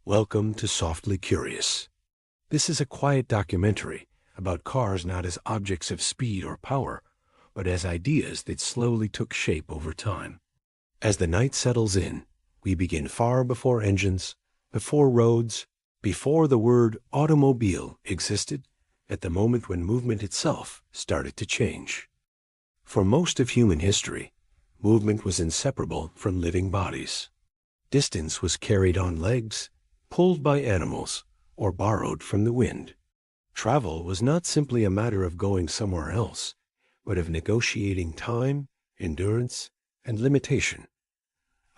Welcome to Softly Curious. This is a quiet documentary about cars not as objects of speed or power, but as ideas that slowly took shape over time. As the night settles in, we begin far before engines, before roads, before the word automobile existed, at the moment when movement itself started to change. For most of human history, movement was inseparable from living bodies. Distance was carried on legs, pulled by animals, or borrowed from the wind. Travel was not simply a matter of going somewhere else, but of negotiating time, endurance, and limitation.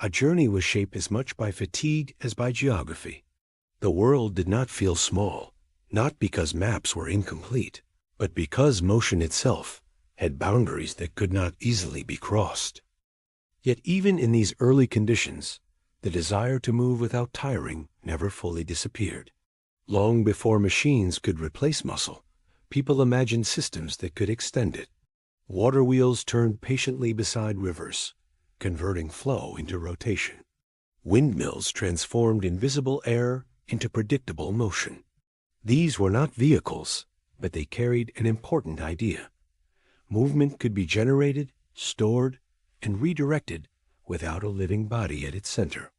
A journey was shaped as much by fatigue as by geography. The world did not feel small, not because maps were incomplete, but because motion itself had boundaries that could not easily be crossed. Yet even in these early conditions, the desire to move without tiring never fully disappeared. Long before machines could replace muscle, people imagined systems that could extend it. Water wheels turned patiently beside rivers, converting flow into rotation. Windmills transformed invisible air into predictable motion. These were not vehicles, but they carried an important idea. Movement could be generated, stored, and redirected without a living body at its center.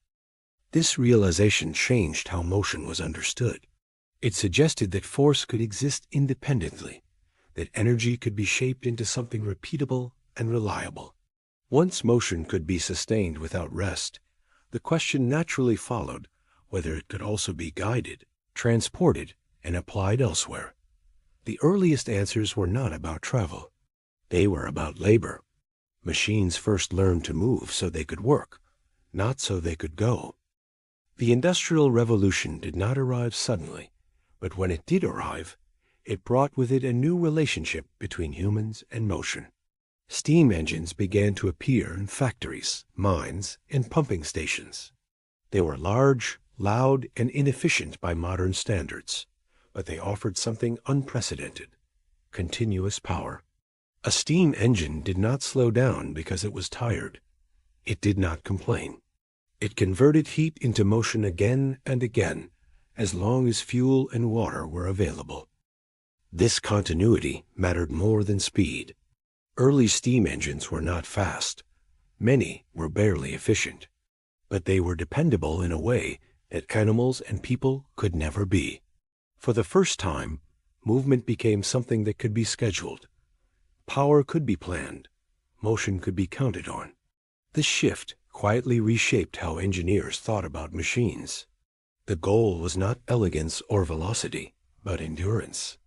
This realization changed how motion was understood. It suggested that force could exist independently, that energy could be shaped into something repeatable and reliable. Once motion could be sustained without rest, the question naturally followed whether it could also be guided, transported, and applied elsewhere. The earliest answers were not about travel. They were about labor. Machines first learned to move so they could work, not so they could go. The Industrial Revolution did not arrive suddenly, but when it did arrive, it brought with it a new relationship between humans and motion. Steam engines began to appear in factories, mines, and pumping stations. They were large, loud, and inefficient by modern standards, but they offered something unprecedented: continuous power. A steam engine did not slow down because it was tired. It did not complain. It converted heat into motion again and again, as long as fuel and water were available. This continuity mattered more than speed. Early steam engines were not fast. Many were barely efficient. But they were dependable in a way that animals and people could never be. For the first time, movement became something that could be scheduled. Power could be planned. Motion could be counted on. This shift quietly reshaped how engineers thought about machines. The goal was not elegance or velocity, but endurance.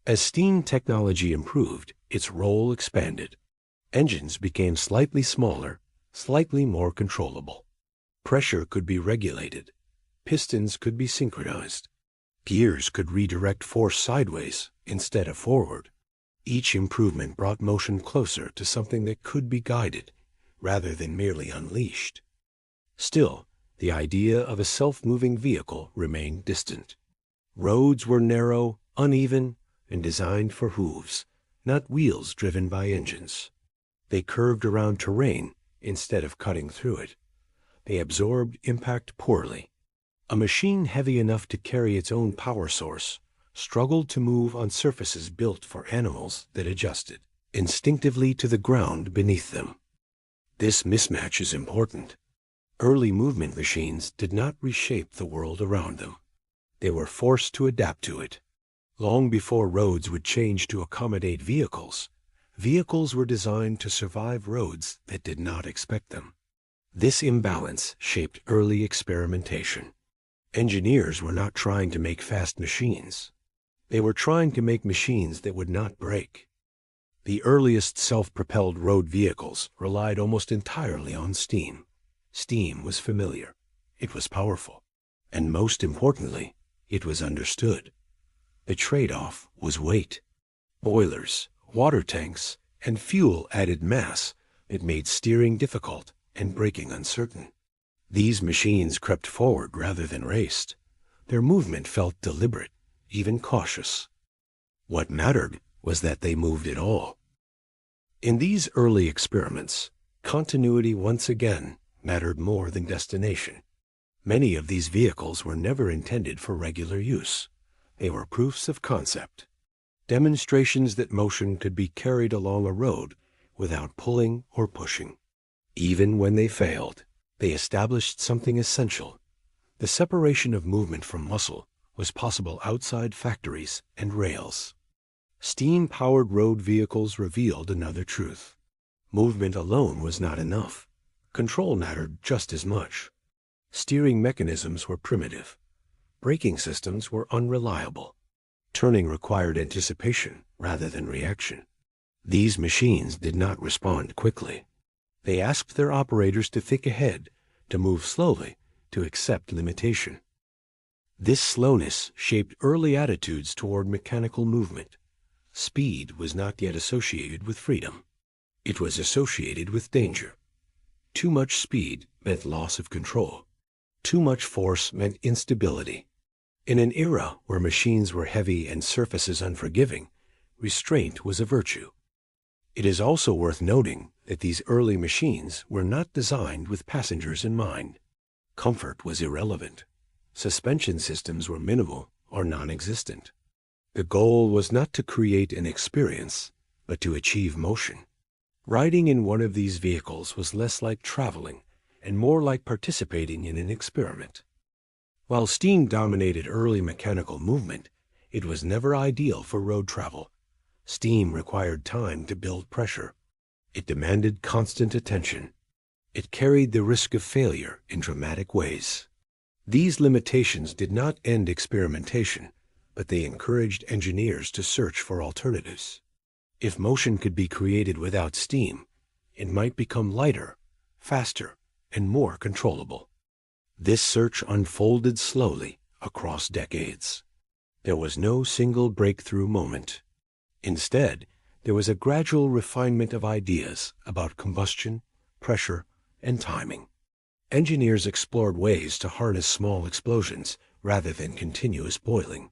As steam technology improved, its role expanded. Engines became slightly smaller, slightly more controllable. Pressure could be regulated. Pistons could be synchronized. Gears could redirect force sideways instead of forward. Each improvement brought motion closer to something that could be guided, rather than merely unleashed. Still, the idea of a self-moving vehicle remained distant. Roads were narrow, uneven, and designed for hooves, not wheels driven by engines. They curved around terrain instead of cutting through it. They absorbed impact poorly. A machine heavy enough to carry its own power source struggled to move on surfaces built for animals that adjusted instinctively to the ground beneath them. This mismatch is important. Early movement machines did not reshape the world around them. They were forced to adapt to it. Long before roads would change to accommodate vehicles, vehicles were designed to survive roads that did not expect them. This imbalance shaped early experimentation. Engineers were not trying to make fast machines. They were trying to make machines that would not break. The earliest self-propelled road vehicles relied almost entirely on steam. Steam was familiar. It was powerful. And most importantly, it was understood. The trade-off was weight. Boilers, water tanks, and fuel added mass that made steering difficult and braking uncertain. These machines crept forward rather than raced. Their movement felt deliberate, even cautious. What mattered was that they moved at all. In these early experiments, continuity once again mattered more than destination. Many of these vehicles were never intended for regular use. They were proofs of concept, demonstrations that motion could be carried along a road without pulling or pushing. Even when they failed, they established something essential. The separation of movement from muscle was possible outside factories and rails. Steam-powered road vehicles revealed another truth. Movement alone was not enough. Control mattered just as much. Steering mechanisms were primitive. Braking systems were unreliable. Turning required anticipation rather than reaction. These machines did not respond quickly. They asked their operators to think ahead, to move slowly, to accept limitation. This slowness shaped early attitudes toward mechanical movement. Speed was not yet associated with freedom. It was associated with danger. Too much speed meant loss of control. Too much force meant instability. In an era where machines were heavy and surfaces unforgiving, restraint was a virtue. It is also worth noting that these early machines were not designed with passengers in mind. Comfort was irrelevant. Suspension systems were minimal or non-existent. The goal was not to create an experience, but to achieve motion. Riding in one of these vehicles was less like traveling and more like participating in an experiment. While steam dominated early mechanical movement, it was never ideal for road travel. Steam required time to build pressure. It demanded constant attention. It carried the risk of failure in dramatic ways. These limitations did not end experimentation, but they encouraged engineers to search for alternatives. If motion could be created without steam, it might become lighter, faster, and more controllable. This search unfolded slowly across decades. There was no single breakthrough moment. Instead, there was a gradual refinement of ideas about combustion, pressure, and timing. Engineers explored ways to harness small explosions rather than continuous boiling.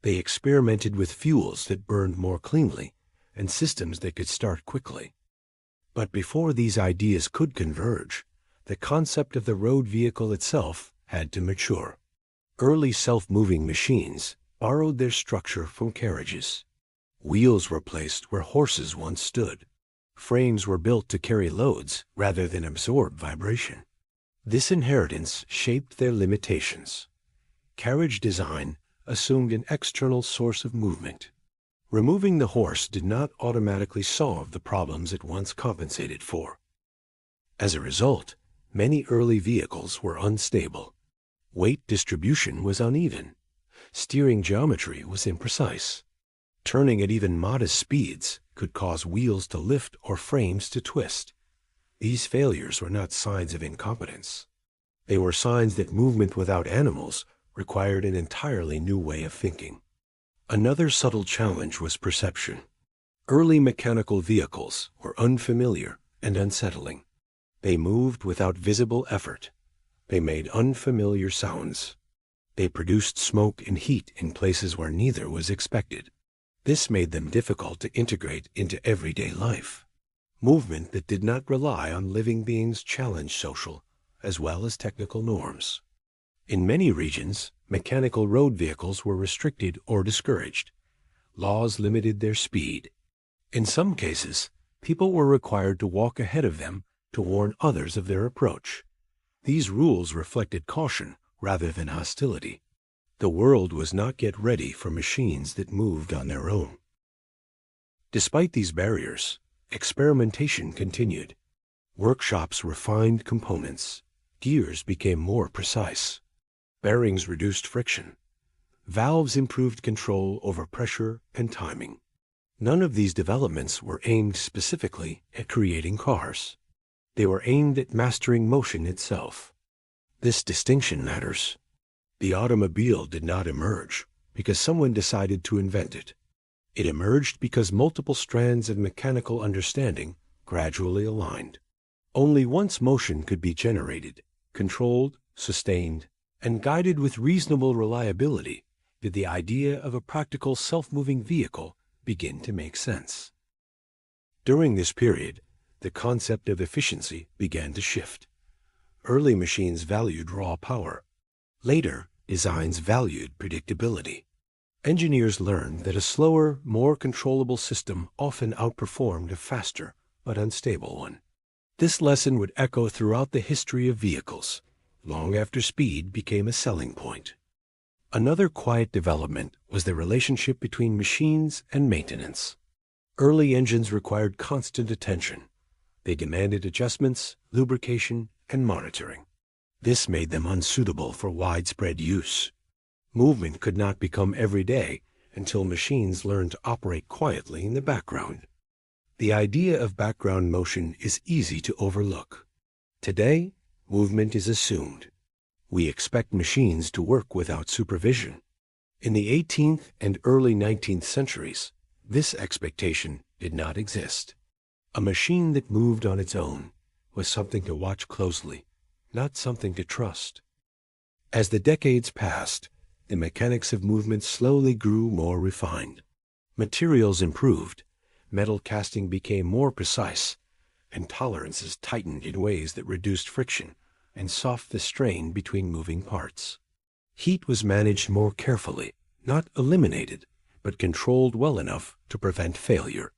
They experimented with fuels that burned more cleanly and systems that could start quickly. But before these ideas could converge, the concept of the road vehicle itself had to mature. Early self-moving machines borrowed their structure from carriages. Wheels were placed where horses once stood. Frames were built to carry loads rather than absorb vibration. This inheritance shaped their limitations. Carriage design assumed an external source of movement. Removing the horse did not automatically solve the problems it once compensated for. As a result, many early vehicles were unstable. Weight distribution was uneven. Steering geometry was imprecise. Turning at even modest speeds could cause wheels to lift or frames to twist. These failures were not signs of incompetence. They were signs that movement without animals required an entirely new way of thinking. Another subtle challenge was perception. Early mechanical vehicles were unfamiliar and unsettling. They moved without visible effort. They made unfamiliar sounds. They produced smoke and heat in places where neither was expected. This made them difficult to integrate into everyday life. Movement that did not rely on living beings challenged social as well as technical norms. In many regions, mechanical road vehicles were restricted or discouraged. Laws limited their speed. In some cases, people were required to walk ahead of them to warn others of their approach. These rules reflected caution rather than hostility. The world was not yet ready for machines that moved on their own. Despite these barriers, experimentation continued. Workshops refined components. Gears became more precise. Bearings reduced friction. Valves improved control over pressure and timing. None of these developments were aimed specifically at creating cars. They were aimed at mastering motion itself. This distinction matters. The automobile did not emerge because someone decided to invent it. It emerged because multiple strands of mechanical understanding gradually aligned. Only once motion could be generated, controlled, sustained, and guided with reasonable reliability did the idea of a practical self-moving vehicle begin to make sense. During this period, the concept of efficiency began to shift. Early machines valued raw power, Later, designs valued predictability. Engineers learned that a slower, more controllable system often outperformed a faster but unstable one. This lesson would echo throughout the history of vehicles, long after speed became a selling point. Another quiet development was the relationship between machines and maintenance. Early engines required constant attention. They demanded adjustments, lubrication, and monitoring. This made them unsuitable for widespread use. Movement could not become everyday until machines learned to operate quietly in the background. The idea of background motion is easy to overlook. Today, movement is assumed. We expect machines to work without supervision. In the 18th and early 19th centuries, this expectation did not exist. A machine that moved on its own was something to watch closely, not something to trust. As the decades passed, the mechanics of movement slowly grew more refined. Materials improved, metal casting became more precise, and tolerances tightened in ways that reduced friction and softened the strain between moving parts. Heat was managed more carefully, not eliminated, but controlled well enough to prevent failure.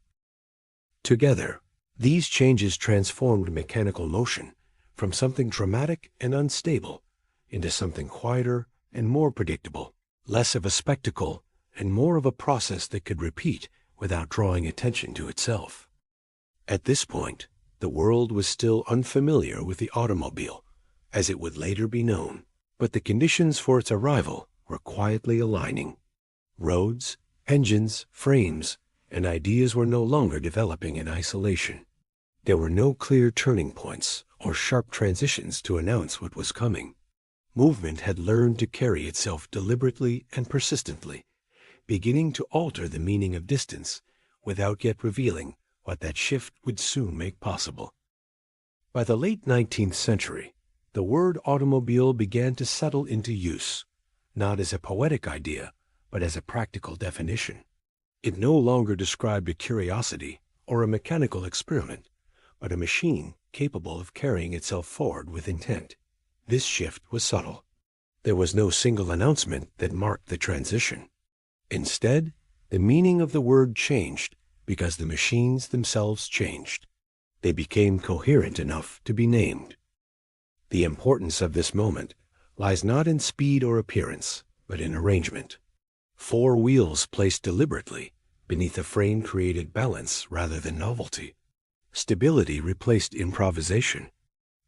Together, these changes transformed mechanical motion from something dramatic and unstable into something quieter and more predictable, less of a spectacle and more of a process that could repeat without drawing attention to itself. At this point, the world was still unfamiliar with the automobile, as it would later be known, but the conditions for its arrival were quietly aligning. Roads, engines, frames, and ideas were no longer developing in isolation. There were no clear turning points or sharp transitions to announce what was coming. Movement had learned to carry itself deliberately and persistently, beginning to alter the meaning of distance without yet revealing what that shift would soon make possible. By the late 19th century, the word automobile began to settle into use, not as a poetic idea, but as a practical definition. It no longer described a curiosity or a mechanical experiment, but a machine capable of carrying itself forward with intent. This shift was subtle. There was no single announcement that marked the transition. Instead, the meaning of the word changed because the machines themselves changed. They became coherent enough to be named. The importance of this moment lies not in speed or appearance, but in arrangement. 4 wheels placed deliberately beneath a frame created balance rather than novelty. Stability replaced improvisation.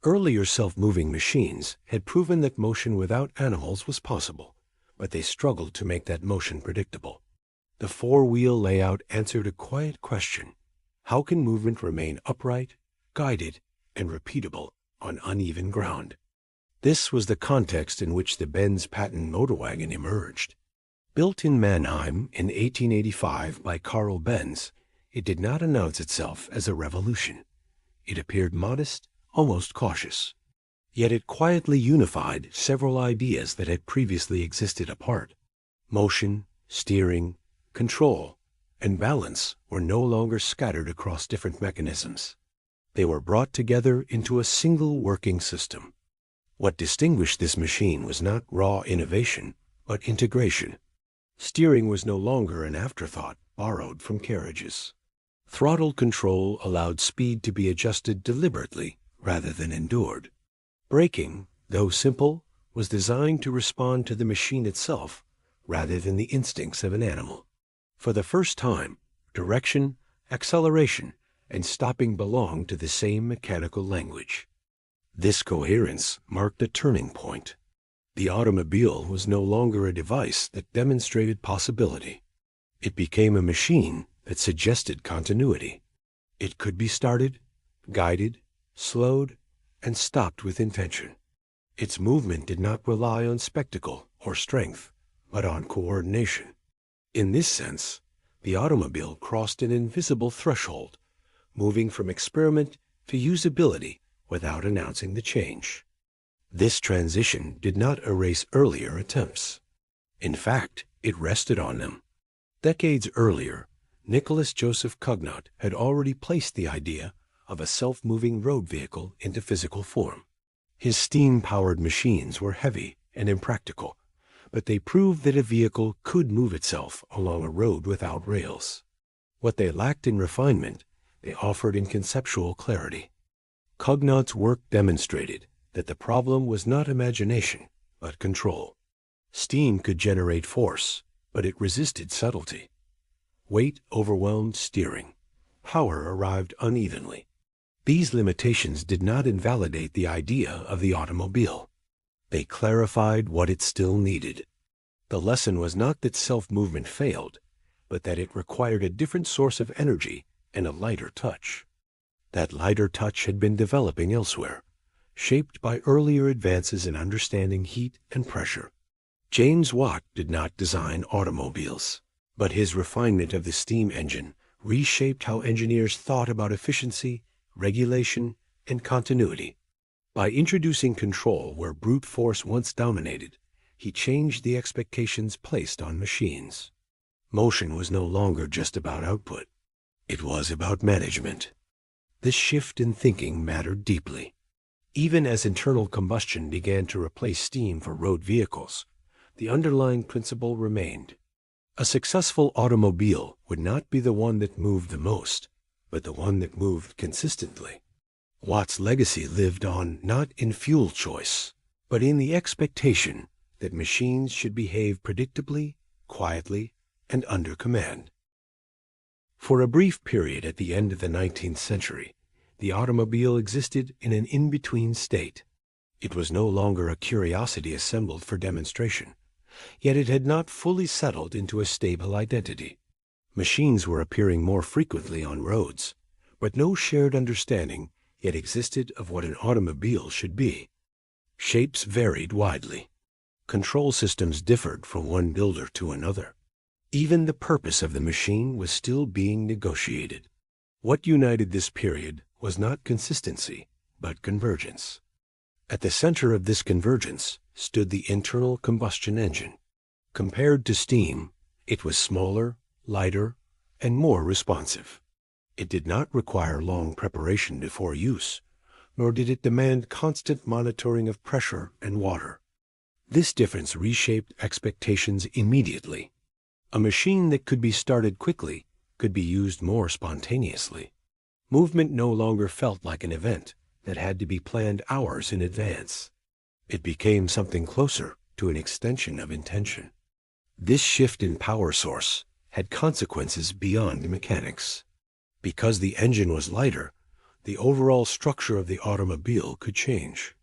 Earlier self-moving machines had proven that motion without animals was possible, but they struggled to make that motion predictable. The 4-wheel layout answered a quiet question: how can movement remain upright, guided, and repeatable on uneven ground? This was the context in which the Benz patent motor wagon emerged. Built in Mannheim in 1885 by Carl Benz, it did not announce itself as a revolution. It appeared modest, almost cautious. Yet it quietly unified several ideas that had previously existed apart. Motion, steering, control, and balance were no longer scattered across different mechanisms. They were brought together into a single working system. What distinguished this machine was not raw innovation, but integration. Steering was no longer an afterthought borrowed from carriages. Throttle control allowed speed to be adjusted deliberately rather than endured. Braking, though simple, was designed to respond to the machine itself rather than the instincts of an animal. For the first time, direction, acceleration, and stopping belonged to the same mechanical language. This coherence marked a turning point. The automobile was no longer a device that demonstrated possibility. It became a machine that suggested continuity. It could be started, guided, slowed, and stopped with intention. Its movement did not rely on spectacle or strength, but on coordination. In this sense, the automobile crossed an invisible threshold, moving from experiment to usability without announcing the change. This transition did not erase earlier attempts. In fact, it rested on them. Decades earlier, Nicholas Joseph Cugnot had already placed the idea of a self-moving road vehicle into physical form. His steam-powered machines were heavy and impractical, but they proved that a vehicle could move itself along a road without rails. What they lacked in refinement, they offered in conceptual clarity. Cognaut's work demonstrated that the problem was not imagination, but control. Steam could generate force, but it resisted subtlety. Weight overwhelmed steering. Power arrived unevenly. These limitations did not invalidate the idea of the automobile. They clarified what it still needed. The lesson was not that self-movement failed, but that it required a different source of energy and a lighter touch. That lighter touch had been developing elsewhere, shaped by earlier advances in understanding heat and pressure. James Watt did not design automobiles, but his refinement of the steam engine reshaped how engineers thought about efficiency, regulation, and continuity. By introducing control where brute force once dominated, he changed the expectations placed on machines. Motion was no longer just about output. It was about management. This shift in thinking mattered deeply. Even as internal combustion began to replace steam for road vehicles, the underlying principle remained. A successful automobile would not be the one that moved the most, but the one that moved consistently. Watt's legacy lived on not in fuel choice, but in the expectation that machines should behave predictably, quietly, and under command. For a brief period at the end of the 19th century, the automobile existed in an in-between state. It was no longer a curiosity assembled for demonstration, yet it had not fully settled into a stable identity. Machines were appearing more frequently on roads, but no shared understanding yet existed of what an automobile should be. Shapes varied widely. Control systems differed from one builder to another. Even the purpose of the machine was still being negotiated. What united this period was not consistency, but convergence. At the center of this convergence stood the internal combustion engine. Compared to steam, it was smaller, lighter, and more responsive. It did not require long preparation before use, nor did it demand constant monitoring of pressure and water. This difference reshaped expectations immediately. A machine that could be started quickly could be used more spontaneously. Movement no longer felt like an event that had to be planned hours in advance. It became something closer to an extension of intention. This shift in power source had consequences beyond mechanics. Because the engine was lighter, the overall structure of the automobile could change.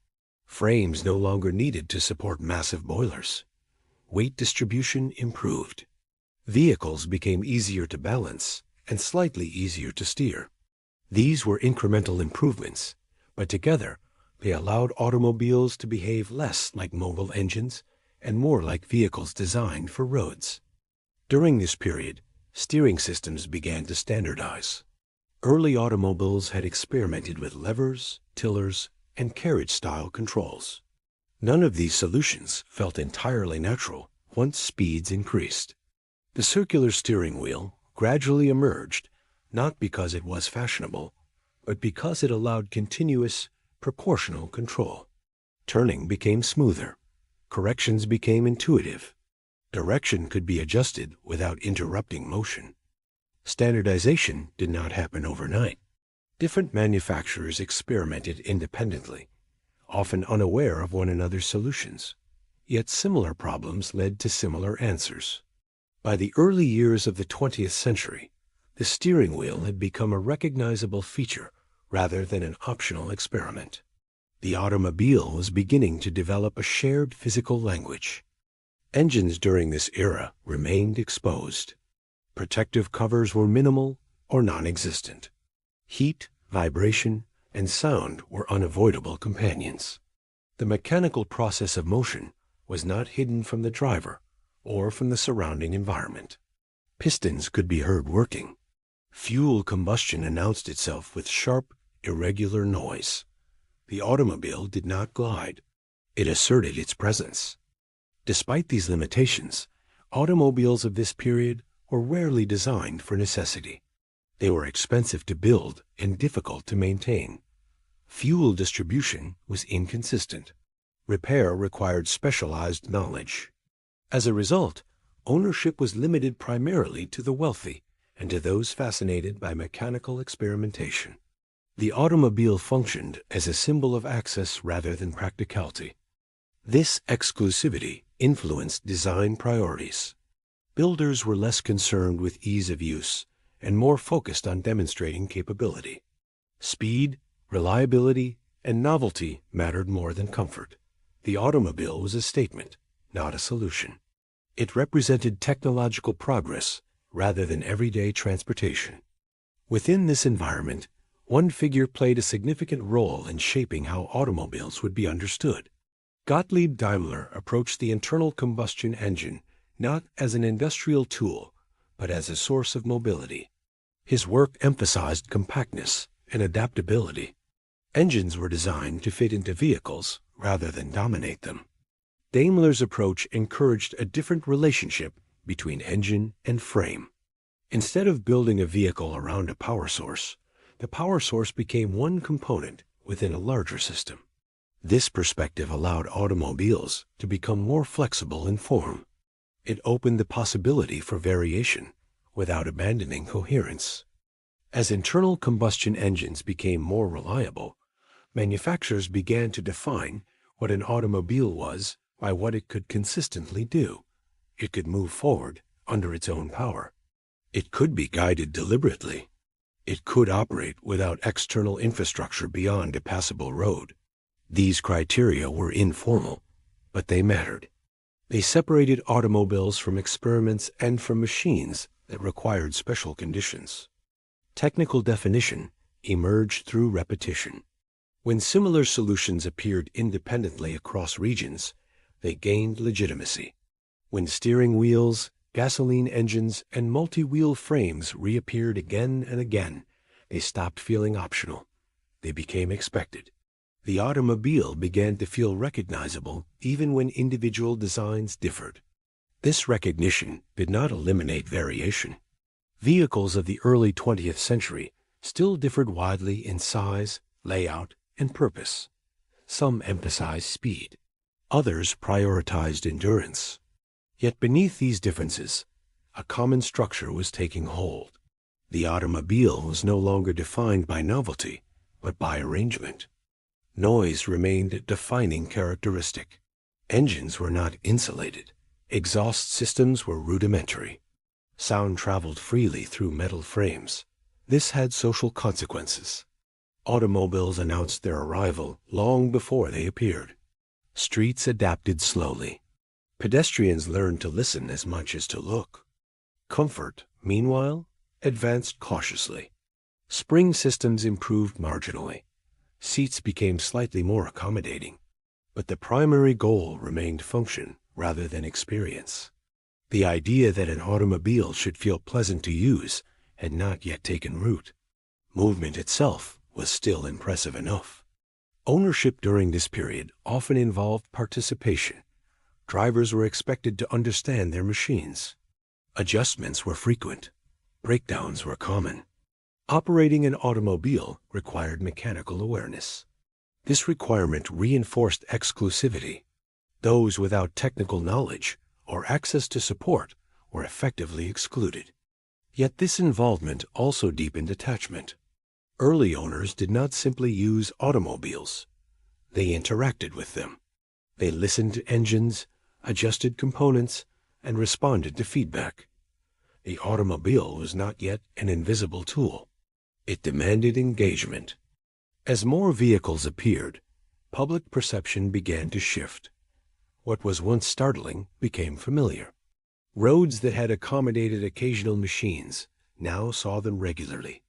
Frames no longer needed to support massive boilers. Weight distribution improved. Vehicles became easier to balance and slightly easier to steer. These were incremental improvements, but together they allowed automobiles to behave less like mobile engines and more like vehicles designed for roads. During this period, steering systems began to standardize. Early automobiles had experimented with levers, tillers, and carriage-style controls. None of these solutions felt entirely natural once speeds increased. The circular steering wheel gradually emerged, not because it was fashionable, but because it allowed continuous, proportional control. Turning became smoother. Corrections became intuitive. Direction could be adjusted without interrupting motion. Standardization did not happen overnight. Different manufacturers experimented independently, often unaware of one another's solutions. Yet similar problems led to similar answers. By the early years of the 20th century, the steering wheel had become a recognizable feature rather than an optional experiment. The automobile was beginning to develop a shared physical language. Engines during this era remained exposed. Protective covers were minimal or non-existent. Heat, vibration, and sound were unavoidable companions. The mechanical process of motion was not hidden from the driver or from the surrounding environment. Pistons could be heard working. Fuel combustion announced itself with sharp, irregular noise. The automobile did not glide. It asserted its presence. Despite these limitations, automobiles of this period were rarely designed for necessity. They were expensive to build and difficult to maintain. Fuel distribution was inconsistent. Repair required specialized knowledge. As a result, ownership was limited primarily to the wealthy and to those fascinated by mechanical experimentation. The automobile functioned as a symbol of access rather than practicality. This exclusivity influenced design priorities. Builders were less concerned with ease of use and more focused on demonstrating capability. Speed, reliability, and novelty mattered more than comfort. The automobile was a statement, not a solution. It represented technological progress rather than everyday transportation. Within this environment, one figure played a significant role in shaping how automobiles would be understood. Gottlieb Daimler approached the internal combustion engine not as an industrial tool, but as a source of mobility. His work emphasized compactness and adaptability. Engines were designed to fit into vehicles rather than dominate them. Daimler's approach encouraged a different relationship between engine and frame. Instead of building a vehicle around a power source, the power source became one component within a larger system. This perspective allowed automobiles to become more flexible in form. It opened the possibility for variation without abandoning coherence. As internal combustion engines became more reliable, manufacturers began to define what an automobile was by what it could consistently do. It could move forward under its own power. It could be guided deliberately. It could operate without external infrastructure beyond a passable road. These criteria were informal, but they mattered. They separated automobiles from experiments and from machines that required special conditions. Technical definition emerged through repetition. When similar solutions appeared independently across regions, they gained legitimacy. When steering wheels, gasoline engines, and multi-wheel frames reappeared again and again, they stopped feeling optional. They became expected. The automobile began to feel recognizable even when individual designs differed. This recognition did not eliminate variation. Vehicles of the early 20th century still differed widely in size, layout, and purpose. Some emphasized speed. Others prioritized endurance. Yet beneath these differences, a common structure was taking hold. The automobile was no longer defined by novelty, but by arrangement. Noise remained a defining characteristic. Engines were not insulated. Exhaust systems were rudimentary. Sound traveled freely through metal frames. This had social consequences. Automobiles announced their arrival long before they appeared. Streets adapted slowly. Pedestrians learned to listen as much as to look. Comfort, meanwhile, advanced cautiously. Spring systems improved marginally. Seats became slightly more accommodating. But the primary goal remained function rather than experience. The idea that an automobile should feel pleasant to use had not yet taken root. Movement itself was still impressive enough. Ownership during this period often involved participation. Drivers were expected to understand their machines. Adjustments were frequent. Breakdowns were common. Operating an automobile required mechanical awareness. This requirement reinforced exclusivity. Those without technical knowledge or access to support were effectively excluded. Yet this involvement also deepened attachment. Early owners did not simply use automobiles. They interacted with them. They listened to engines, adjusted components, and responded to feedback. The automobile was not yet an invisible tool. It demanded engagement. As more vehicles appeared, public perception began to shift. What was once startling became familiar. Roads that had accommodated occasional machines now saw them regularly.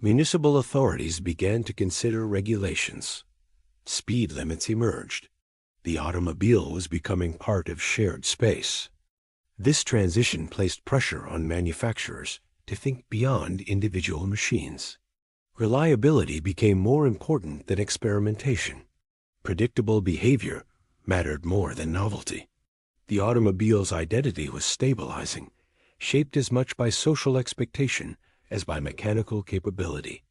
Municipal authorities began to consider regulations. Speed limits emerged. The automobile was becoming part of shared space. This transition placed pressure on manufacturers to think beyond individual machines. Reliability became more important than experimentation. Predictable behavior mattered more than novelty. The automobile's identity was stabilizing, shaped as much by social expectation as by mechanical capability.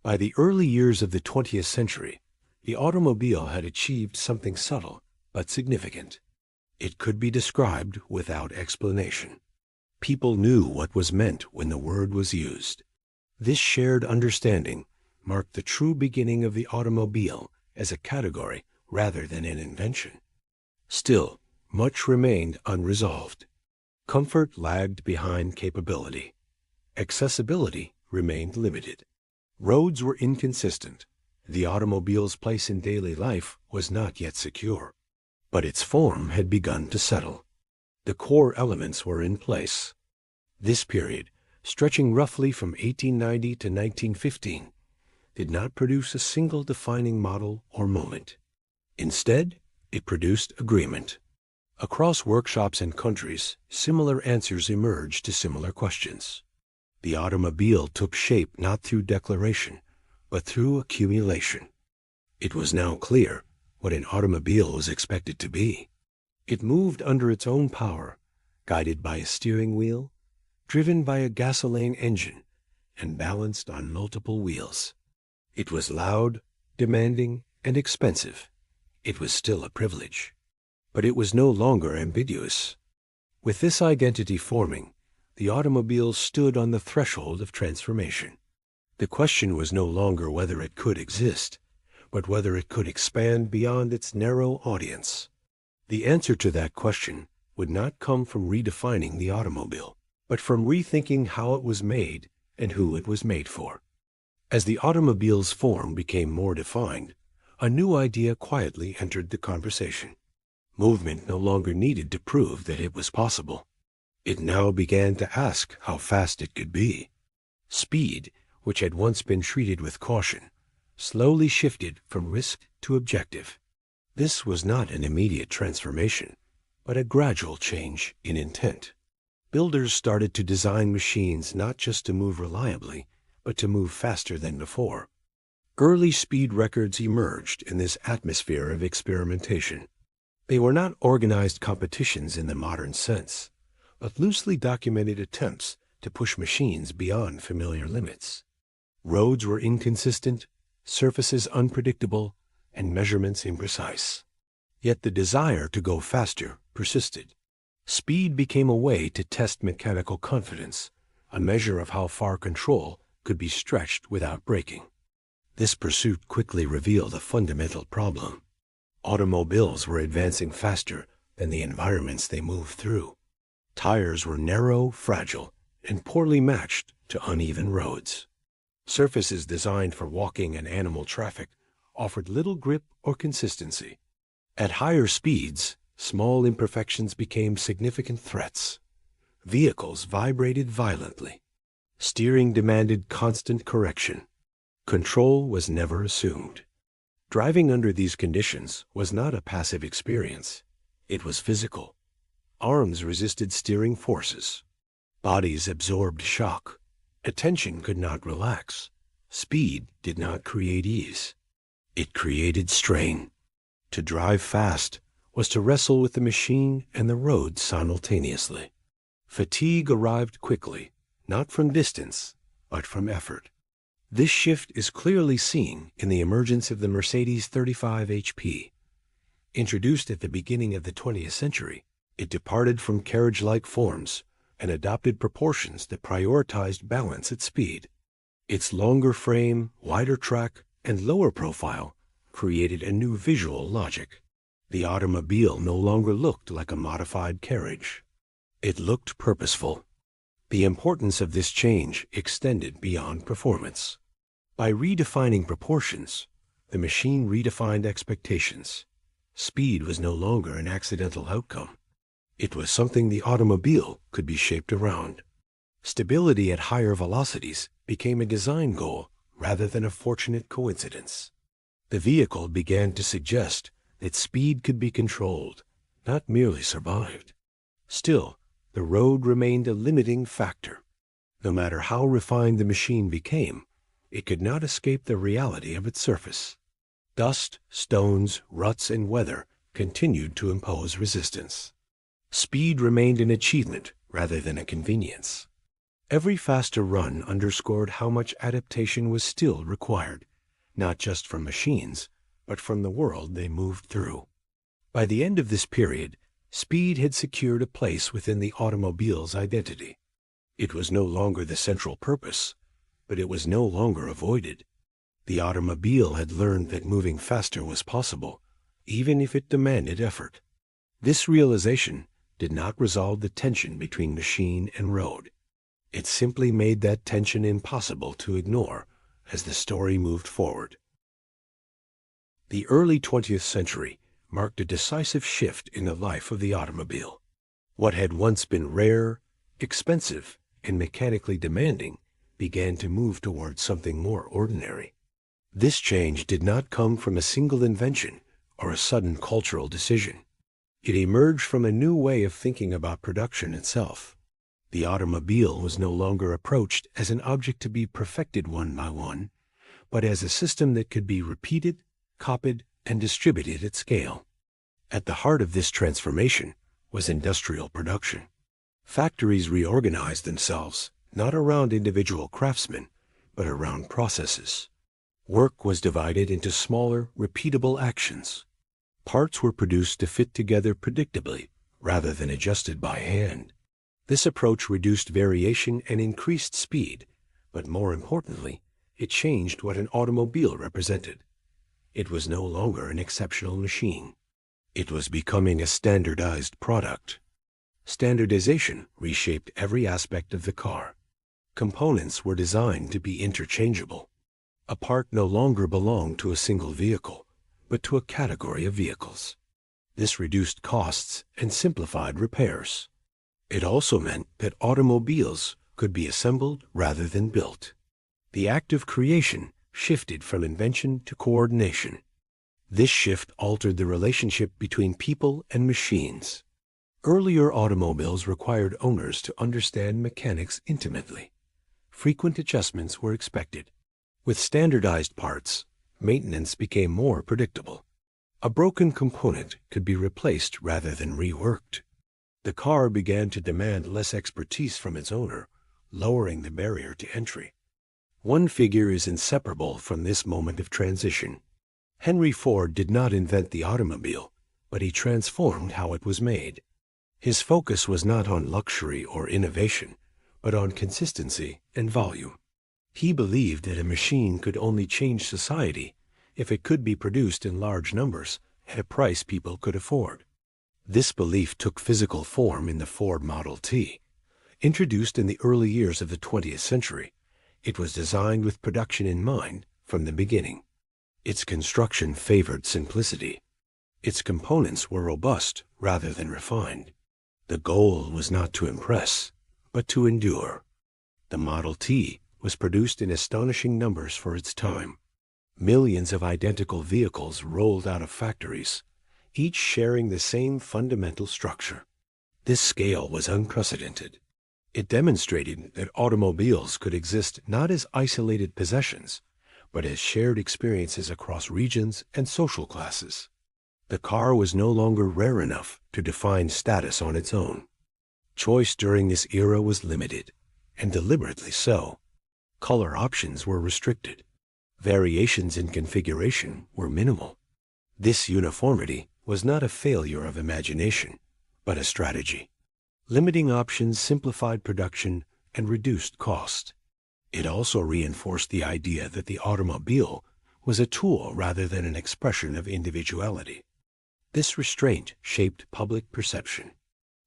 By the early years of the 20th century, the automobile had achieved something subtle but significant. It could be described without explanation. People knew what was meant when the word was used. This shared understanding marked the true beginning of the automobile as a category rather than an invention. Still, much remained unresolved. Comfort lagged behind capability. Accessibility remained limited. Roads were inconsistent. The automobile's place in daily life was not yet secure. But its form had begun to settle. The core elements were in place. This period, stretching roughly from 1890 to 1915, did not produce a single defining model or moment. Instead, it produced agreement. Across workshops and countries, similar answers emerged to similar questions. The automobile took shape not through declaration, but through accumulation. It was now clear what an automobile was expected to be. It moved under its own power, guided by a steering wheel, driven by a gasoline engine, and balanced on multiple wheels. It was loud, demanding, and expensive. It was still a privilege. But it was no longer ambiguous. With this identity forming, the automobile stood on the threshold of transformation. The question was no longer whether it could exist, but whether it could expand beyond its narrow audience. The answer to that question would not come from redefining the automobile, but from rethinking how it was made and who it was made for. As the automobile's form became more defined, a new idea quietly entered the conversation. Movement no longer needed to prove that it was possible. It now began to ask how fast it could be. Speed, which had once been treated with caution, slowly shifted from risk to objective. This was not an immediate transformation, but a gradual change in intent. Builders started to design machines not just to move reliably, but to move faster than before. Early speed records emerged in this atmosphere of experimentation. They were not organized competitions in the modern sense, but loosely documented attempts to push machines beyond familiar limits. Roads were inconsistent, surfaces unpredictable, and measurements imprecise. Yet the desire to go faster persisted. Speed became a way to test mechanical confidence, a measure of how far control could be stretched without breaking. This pursuit quickly revealed a fundamental problem. Automobiles were advancing faster than the environments they moved through. Tires were narrow, fragile, and poorly matched to uneven roads. Surfaces designed for walking and animal traffic offered little grip or consistency. At higher speeds, small imperfections became significant threats. Vehicles vibrated violently. Steering demanded constant correction. Control was never assumed. Driving under these conditions was not a passive experience. It was physical. Arms resisted steering forces. Bodies absorbed shock. Attention could not relax. Speed did not create ease. It created strain. To drive fast was to wrestle with the machine and the road simultaneously. Fatigue arrived quickly, not from distance, but from effort. This shift is clearly seen in the emergence of the Mercedes 35 HP. Introduced at the beginning of the 20th century, it departed from carriage-like forms and adopted proportions that prioritized balance at speed. Its longer frame, wider track, and lower profile created a new visual logic. The automobile no longer looked like a modified carriage. It looked purposeful. The importance of this change extended beyond performance. By redefining proportions, the machine redefined expectations. Speed was no longer an accidental outcome. It was something the automobile could be shaped around. Stability at higher velocities became a design goal rather than a fortunate coincidence. The vehicle began to suggest that speed could be controlled, not merely survived. Still, the road remained a limiting factor. No matter how refined the machine became, it could not escape the reality of its surface. Dust, stones, ruts, and weather continued to impose resistance. Speed remained an achievement rather than a convenience. Every faster run underscored how much adaptation was still required, not just from machines, but from the world they moved through. By the end of this period, speed had secured a place within the automobile's identity. It was no longer the central purpose, but it was no longer avoided. The automobile had learned that moving faster was possible, even if it demanded effort. This realization did not resolve the tension between machine and road. It simply made that tension impossible to ignore as the story moved forward. The early 20th century marked a decisive shift in the life of the automobile. What had once been rare, expensive, and mechanically demanding began to move towards something more ordinary. This change did not come from a single invention or a sudden cultural decision. It emerged from a new way of thinking about production itself. The automobile was no longer approached as an object to be perfected one by one, but as a system that could be repeated, copied, and distributed at scale. At the heart of this transformation was industrial production. Factories reorganized themselves not around individual craftsmen, but around processes. Work was divided into smaller, repeatable actions. Parts were produced to fit together predictably rather than adjusted by hand. This approach reduced variation and increased speed, but more importantly, it changed what an automobile represented. It was no longer an exceptional machine. It was becoming a standardized product. Standardization reshaped every aspect of the car. Components were designed to be interchangeable. A part no longer belonged to a single vehicle, but to a category of vehicles. This reduced costs and simplified repairs. It also meant that automobiles could be assembled rather than built. The act of creation shifted from invention to coordination. This shift altered the relationship between people and machines. Earlier automobiles required owners to understand mechanics intimately. Frequent adjustments were expected. With standardized parts, maintenance became more predictable. A broken component could be replaced rather than reworked. The car began to demand less expertise from its owner, lowering the barrier to entry. One figure is inseparable from this moment of transition. Henry Ford did not invent the automobile, but he transformed how it was made. His focus was not on luxury or innovation, but on consistency and volume. He believed that a machine could only change society if it could be produced in large numbers at a price people could afford. This belief took physical form in the Ford Model T. Introduced in the early years of the 20th century, it was designed with production in mind from the beginning. Its construction favored simplicity. Its components were robust rather than refined. The goal was not to impress, but to endure. The Model T was produced in astonishing numbers for its time. Millions of identical vehicles rolled out of factories, each sharing the same fundamental structure. This scale was unprecedented. It demonstrated that automobiles could exist not as isolated possessions, but as shared experiences across regions and social classes. The car was no longer rare enough to define status on its own. Choice during this era was limited, and deliberately so. Color options were restricted. Variations in configuration were minimal. This uniformity was not a failure of imagination, but a strategy. Limiting options simplified production and reduced cost. It also reinforced the idea that the automobile was a tool rather than an expression of individuality. This restraint shaped public perception.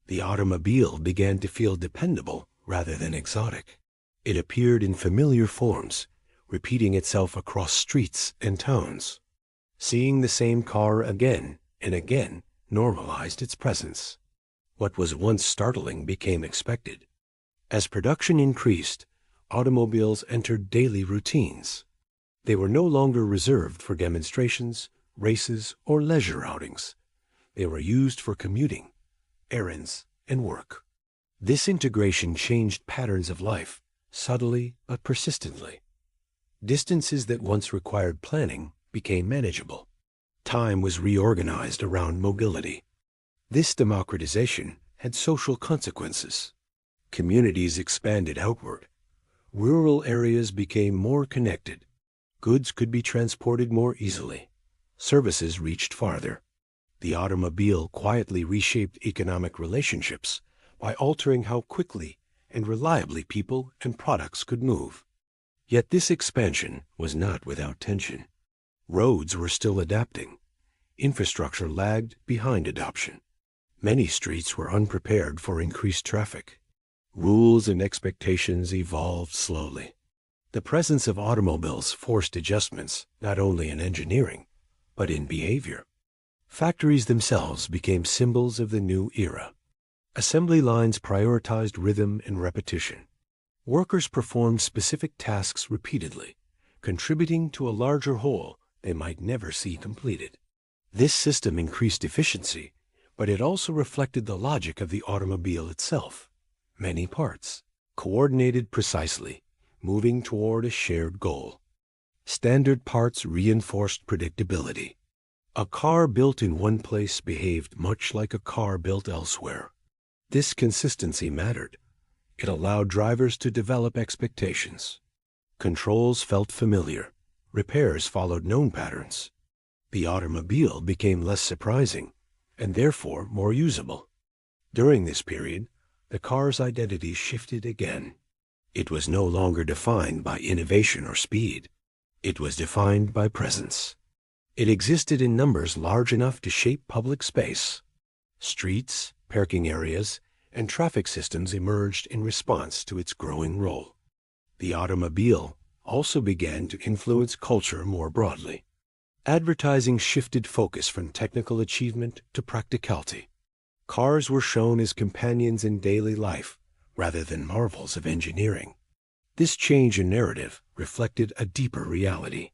The automobile began to feel dependable rather than exotic. It appeared in familiar forms, repeating itself across streets and towns. Seeing the same car again and again normalized its presence. What was once startling became expected. As production increased, automobiles entered daily routines. They were no longer reserved for demonstrations, races, or leisure outings. They were used for commuting, errands, and work. This integration changed patterns of life, subtly but persistently. Distances that once required planning became manageable. Time was reorganized around mobility. This democratization had social consequences. Communities expanded outward. Rural areas became more connected. Goods could be transported more easily. Services reached farther. The automobile quietly reshaped economic relationships by altering how quickly and reliably people and products could move. Yet this expansion was not without tension. Roads were still adapting. Infrastructure lagged behind adoption. Many streets were unprepared for increased traffic. Rules and expectations evolved slowly. The presence of automobiles forced adjustments not only in engineering, but in behavior. Factories themselves became symbols of the new era. Assembly lines prioritized rhythm and repetition. Workers performed specific tasks repeatedly, contributing to a larger whole they might never see completed. This system increased efficiency, but it also reflected the logic of the automobile itself. Many parts, coordinated precisely, moving toward a shared goal. Standard parts reinforced predictability. A car built in one place behaved much like a car built elsewhere. This consistency mattered. It allowed drivers to develop expectations. Controls felt familiar. Repairs followed known patterns. The automobile became less surprising and therefore more usable. During this period, the car's identity shifted again. It was no longer defined by innovation or speed. It was defined by presence. It existed in numbers large enough to shape public space. Streets, parking areas, and traffic systems emerged in response to its growing role. The automobile also began to influence culture more broadly. Advertising shifted focus from technical achievement to practicality. Cars were shown as companions in daily life rather than marvels of engineering. This change in narrative reflected a deeper reality.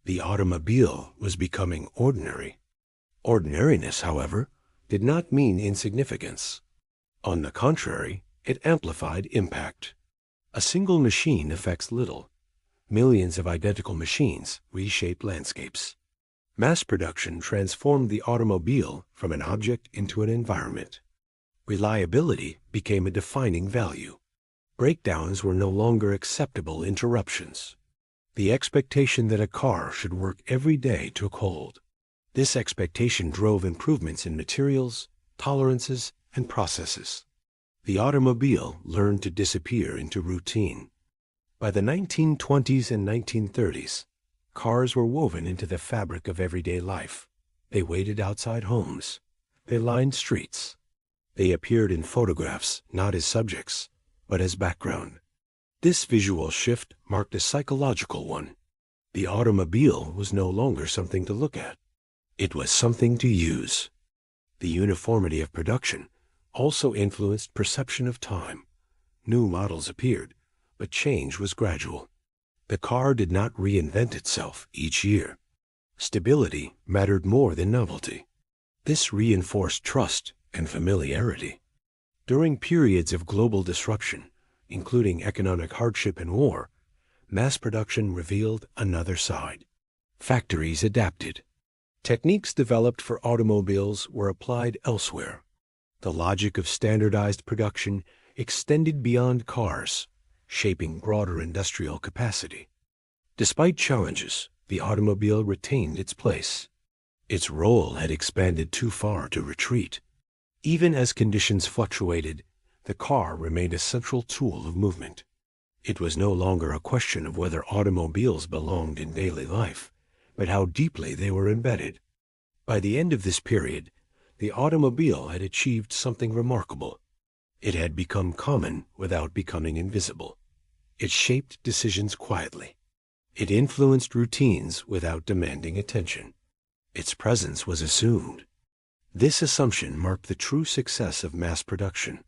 The automobile was becoming ordinary. Ordinariness, however, did not mean insignificance. On the contrary, it amplified impact. A single machine affects little. Millions of identical machines reshape landscapes. Mass production transformed the automobile from an object into an environment. Reliability became a defining value. Breakdowns were no longer acceptable interruptions. The expectation that a car should work every day took hold. This expectation drove improvements in materials, tolerances, and processes. The automobile learned to disappear into routine. By the 1920s and 1930s, cars were woven into the fabric of everyday life. They waited outside homes. They lined streets. They appeared in photographs not as subjects, but as background. This visual shift marked a psychological one. The automobile was no longer something to look at. It was something to use. The uniformity of production also influenced perception of time. New models appeared, but change was gradual. The car did not reinvent itself each year. Stability mattered more than novelty. This reinforced trust and familiarity. During periods of global disruption, including economic hardship and war, mass production revealed another side. Factories adapted. Techniques developed for automobiles were applied elsewhere. The logic of standardized production extended beyond cars, shaping broader industrial capacity. Despite challenges, the automobile retained its place. Its role had expanded too far to retreat. Even as conditions fluctuated, the car remained a central tool of movement. It was no longer a question of whether automobiles belonged in daily life, but how deeply they were embedded. By the end of this period, the automobile had achieved something remarkable. It had become common without becoming invisible. It shaped decisions quietly. It influenced routines without demanding attention. Its presence was assumed. This assumption marked the true success of mass production.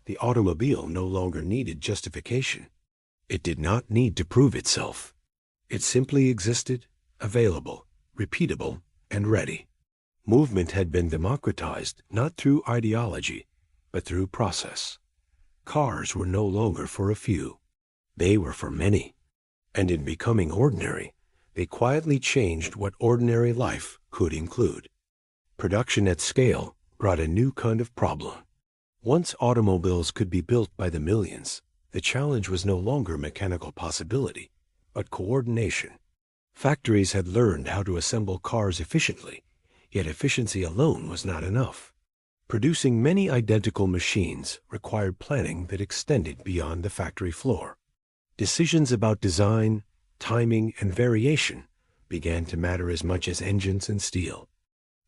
The automobile no longer needed justification. It did not need to prove itself. It simply existed, available, repeatable, and ready. Movement had been democratized not through ideology, but through process. Cars were no longer for a few. They were for many. And in becoming ordinary, they quietly changed what ordinary life could include. Production at scale brought a new kind of problem. Once automobiles could be built by the millions, the challenge was no longer mechanical possibility, but coordination. Factories had learned how to assemble cars efficiently, Yet efficiency alone was not enough. Producing many identical machines required planning that extended beyond the factory floor. Decisions about design, timing, and variation began to matter as much as engines and steel.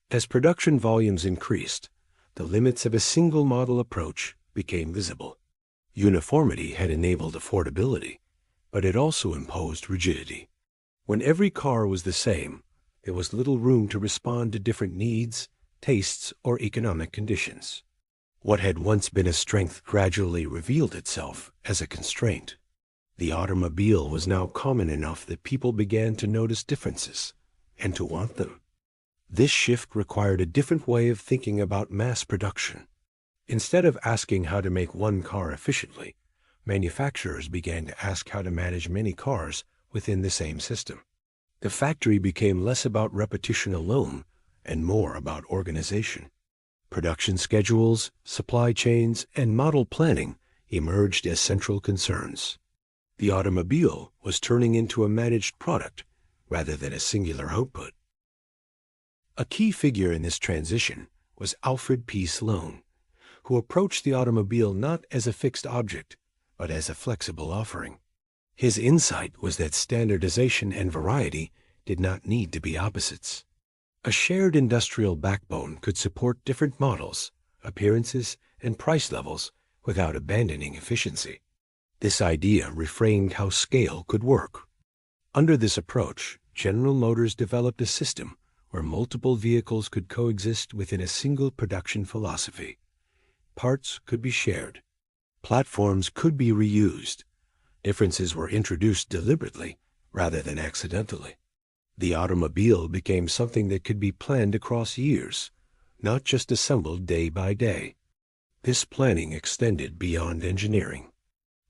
As production volumes increased, the limits of a single model approach became visible. Uniformity had enabled affordability, but it also imposed rigidity. When every car was the same, there was little room to respond to different needs, tastes, or economic conditions. What had once been a strength gradually revealed itself as a constraint. The automobile was now common enough that people began to notice differences and to want them. This shift required a different way of thinking about mass production. Instead of asking how to make one car efficiently, manufacturers began to ask how to manage many cars within the same system. The factory became less about repetition alone and more about organization. Production schedules, supply chains, and model planning emerged as central concerns. The automobile was turning into a managed product rather than a singular output. A key figure in this transition was Alfred P. Sloan, who approached the automobile not as a fixed object, but as a flexible offering. His insight was that standardization and variety did not need to be opposites. A shared industrial backbone could support different models, appearances, and price levels without abandoning efficiency. This idea reframed how scale could work. Under this approach, General Motors developed a system where multiple vehicles could coexist within a single production philosophy. Parts could be shared. Platforms could be reused. Differences were introduced deliberately rather than accidentally. The automobile became something that could be planned across years, not just assembled day by day. This planning extended beyond engineering.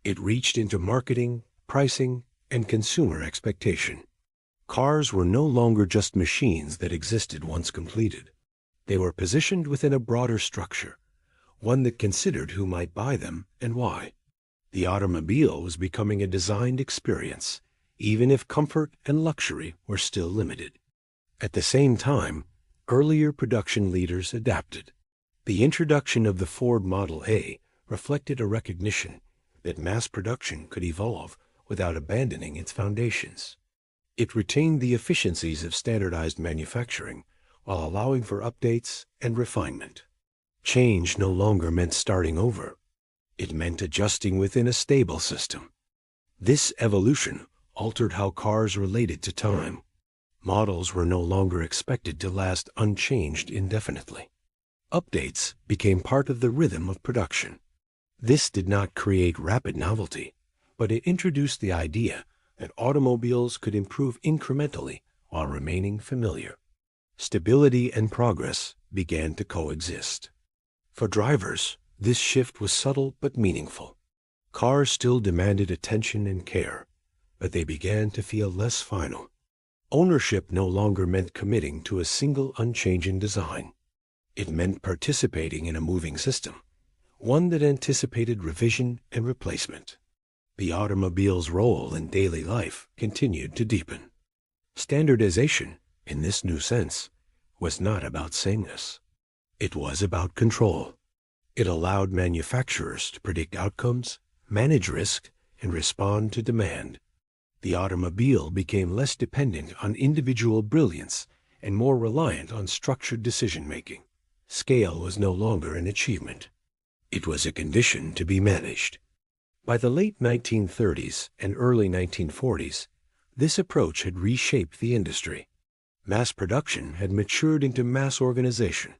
It reached into marketing, pricing, and consumer expectation. Cars were no longer just machines that existed once completed. They were positioned within a broader structure, one that considered who might buy them and why. The automobile was becoming a designed experience, even if comfort and luxury were still limited. At the same time, earlier production leaders adapted. The introduction of the Ford Model A reflected a recognition that mass production could evolve without abandoning its foundations. It retained the efficiencies of standardized manufacturing while allowing for updates and refinement. Change no longer meant starting over. It meant adjusting within a stable system. This evolution altered how cars related to time. Models were no longer expected to last unchanged indefinitely. Updates became part of the rhythm of production. This did not create rapid novelty, but it introduced the idea that automobiles could improve incrementally while remaining familiar. Stability and progress began to coexist. For drivers, this shift was subtle but meaningful. Cars still demanded attention and care, but they began to feel less final. Ownership no longer meant committing to a single unchanging design. It meant participating in a moving system, one that anticipated revision and replacement. The automobile's role in daily life continued to deepen. Standardization, in this new sense, was not about sameness. It was about control. It allowed manufacturers to predict outcomes, manage risk, and respond to demand. The automobile became less dependent on individual brilliance and more reliant on structured decision-making. Scale was no longer an achievement. It was a condition to be managed. By the late 1930s and early 1940s, this approach had reshaped the industry. Mass production had matured into mass organization.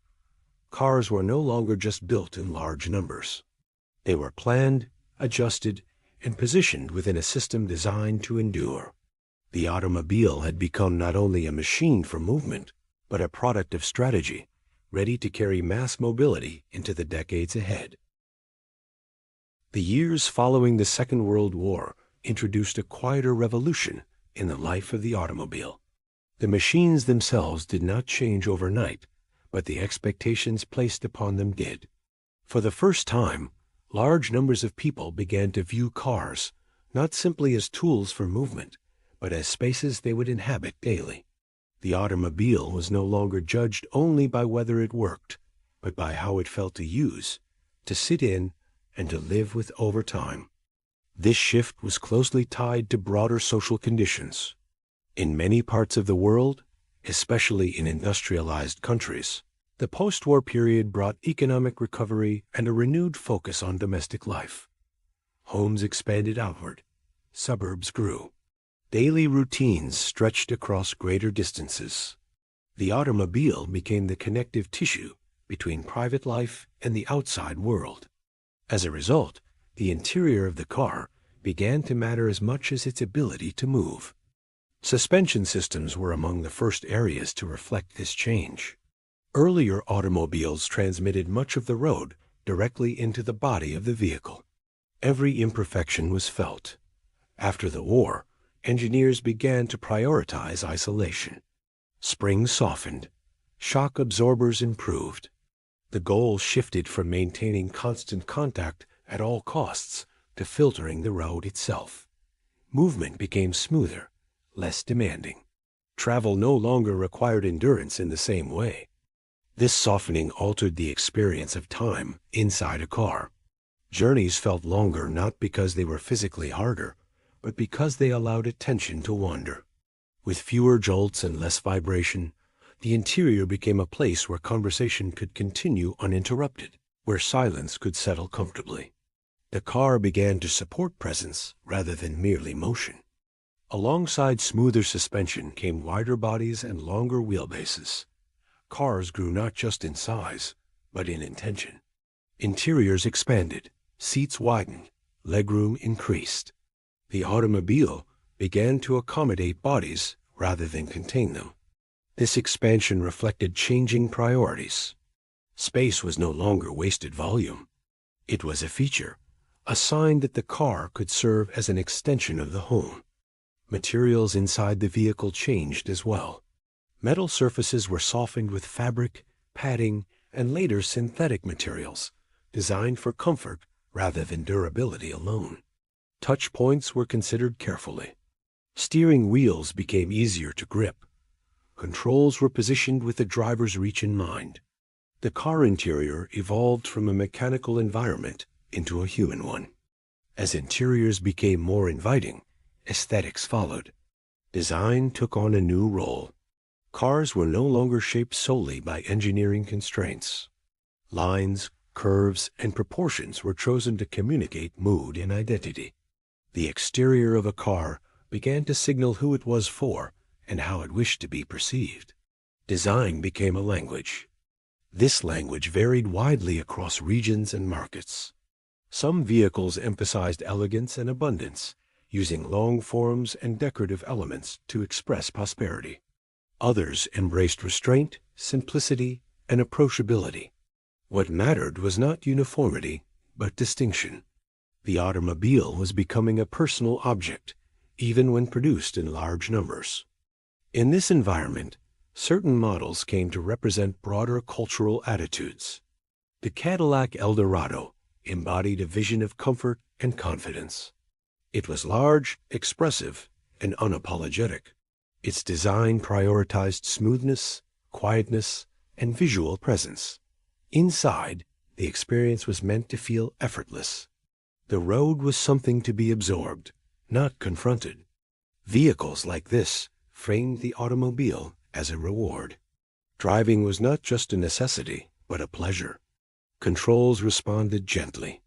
Cars were no longer just built in large numbers. They were planned, adjusted, and positioned within a system designed to endure. The automobile had become not only a machine for movement, but a product of strategy, ready to carry mass mobility into the decades ahead. The years following the Second World War introduced a quieter revolution in the life of the automobile. The machines themselves did not change overnight, but the expectations placed upon them did. For the first time, large numbers of people began to view cars not simply as tools for movement, but as spaces they would inhabit daily. The automobile was no longer judged only by whether it worked, but by how it felt to use, to sit in, and to live with over time. This shift was closely tied to broader social conditions. In many parts of the world, especially in industrialized countries, the post-war period brought economic recovery and a renewed focus on domestic life. Homes expanded outward. Suburbs grew. Daily routines stretched across greater distances. The automobile became the connective tissue between private life and the outside world. As a result, the interior of the car began to matter as much as its ability to move. Suspension systems were among the first areas to reflect this change. Earlier automobiles transmitted much of the road directly into the body of the vehicle. Every imperfection was felt. After the war, engineers began to prioritize isolation. Springs softened. Shock absorbers improved. The goal shifted from maintaining constant contact at all costs to filtering the road itself. Movement became smoother, less demanding. Travel no longer required endurance in the same way. This softening altered the experience of time inside a car. Journeys felt longer not because they were physically harder, but because they allowed attention to wander. With fewer jolts and less vibration, the interior became a place where conversation could continue uninterrupted, where silence could settle comfortably. The car began to support presence rather than merely motion. Alongside smoother suspension came wider bodies and longer wheelbases. Cars grew not just in size, but in intention. Interiors expanded, seats widened, legroom increased. The automobile began to accommodate bodies rather than contain them. This expansion reflected changing priorities. Space was no longer wasted volume. It was a feature, a sign that the car could serve as an extension of the home. Materials inside the vehicle changed as well. Metal surfaces were softened with fabric, padding, and later synthetic materials, designed for comfort rather than durability alone. Touch points were considered carefully. Steering wheels became easier to grip. Controls were positioned with the driver's reach in mind. The car interior evolved from a mechanical environment into a human one. As interiors became more inviting, aesthetics followed. Design took on a new role. Cars were no longer shaped solely by engineering constraints. Lines, curves, and proportions were chosen to communicate mood and identity. The exterior of a car began to signal who it was for and how it wished to be perceived. Design became a language. This language varied widely across regions and markets. Some vehicles emphasized elegance and abundance, using long forms and decorative elements to express prosperity. Others embraced restraint, simplicity, and approachability. What mattered was not uniformity, but distinction. The automobile was becoming a personal object, even when produced in large numbers. In this environment, certain models came to represent broader cultural attitudes. The Cadillac Eldorado embodied a vision of comfort and confidence. It was large, expressive, and unapologetic. Its design prioritized smoothness, quietness, and visual presence. Inside, the experience was meant to feel effortless. The road was something to be absorbed, not confronted. Vehicles like this framed the automobile as a reward. Driving was not just a necessity, but a pleasure. Controls responded gently.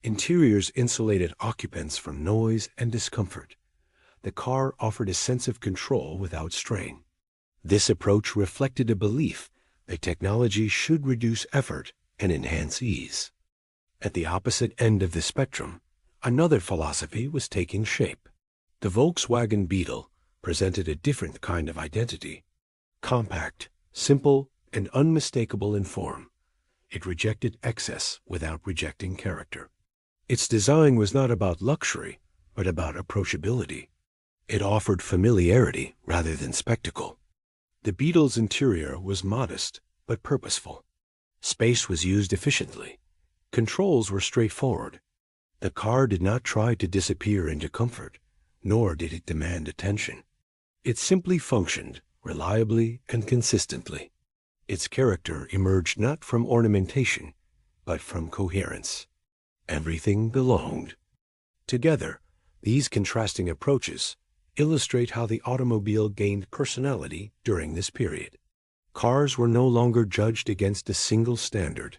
Interiors insulated occupants from noise and discomfort. The car offered a sense of control without strain. This approach reflected a belief that technology should reduce effort and enhance ease. At the opposite end of the spectrum, another philosophy was taking shape. The Volkswagen Beetle presented a different kind of identity. Compact, simple, and unmistakable in form, it rejected excess without rejecting character. Its design was not about luxury, but about approachability. It offered familiarity rather than spectacle. The Beetle's interior was modest but purposeful. Space was used efficiently. Controls were straightforward. The car did not try to disappear into comfort, nor did it demand attention. It simply functioned, reliably and consistently. Its character emerged not from ornamentation, but from coherence. Everything belonged. Together, these contrasting approaches illustrate how the automobile gained personality during this period. Cars were no longer judged against a single standard.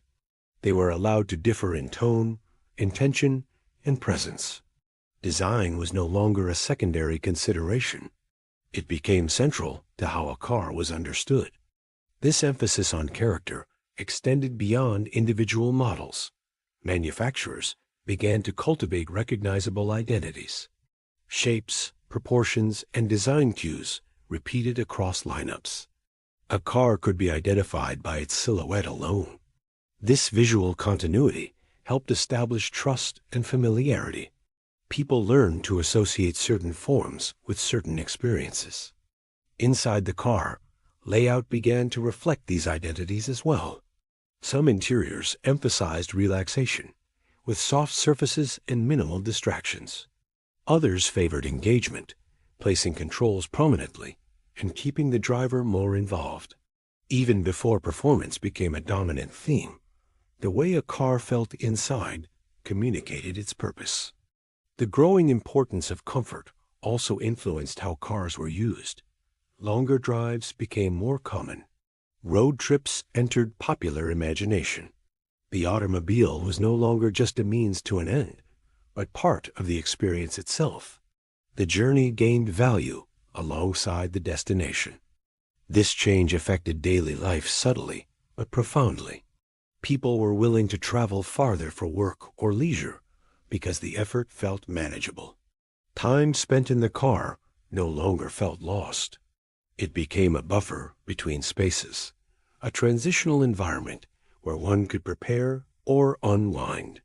They were allowed to differ in tone, intention, and presence. Design was no longer a secondary consideration. It became central to how a car was understood. This emphasis on character extended beyond individual models. Manufacturers began to cultivate recognizable identities. Shapes, proportions, and design cues repeated across lineups. A car could be identified by its silhouette alone. This visual continuity helped establish trust and familiarity. People learned to associate certain forms with certain experiences. Inside the car, layout began to reflect these identities as well. Some interiors emphasized relaxation, with soft surfaces and minimal distractions. Others favored engagement, placing controls prominently and keeping the driver more involved. Even before performance became a dominant theme, the way a car felt inside communicated its purpose. The growing importance of comfort also influenced how cars were used. Longer drives became more common. Road trips entered popular imagination. The automobile was no longer just a means to an end, but part of the experience itself. The journey gained value alongside the destination. This change affected daily life subtly but profoundly. People were willing to travel farther for work or leisure because the effort felt manageable. Time spent in the car no longer felt lost. It became a buffer between spaces, a transitional environment where one could prepare or unwind.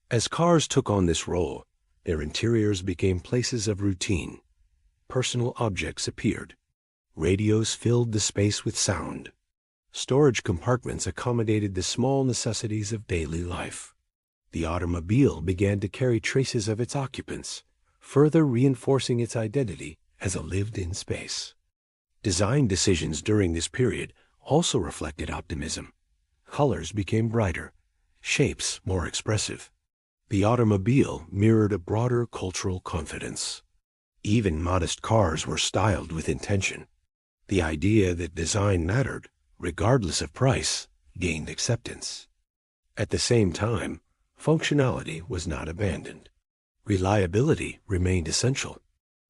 As cars took on this role, their interiors became places of routine. Personal objects appeared. Radios filled the space with sound. Storage compartments accommodated the small necessities of daily life. The automobile began to carry traces of its occupants, further reinforcing its identity as a lived-in space. Design decisions during this period also reflected optimism. Colors became brighter, shapes more expressive. The automobile mirrored a broader cultural confidence. Even modest cars were styled with intention. The idea that design mattered, regardless of price, gained acceptance. At the same time, functionality was not abandoned. Reliability remained essential.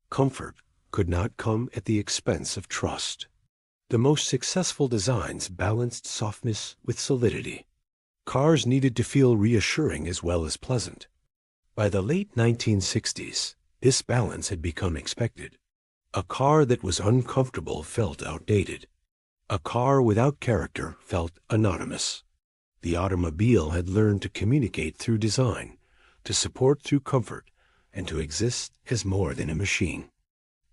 Comfort could not come at the expense of trust. The most successful designs balanced softness with solidity. Cars needed to feel reassuring as well as pleasant. By the late 1960s, this balance had become expected. A car that was uncomfortable felt outdated. A car without character felt anonymous. The automobile had learned to communicate through design, to support through comfort, and to exist as more than a machine.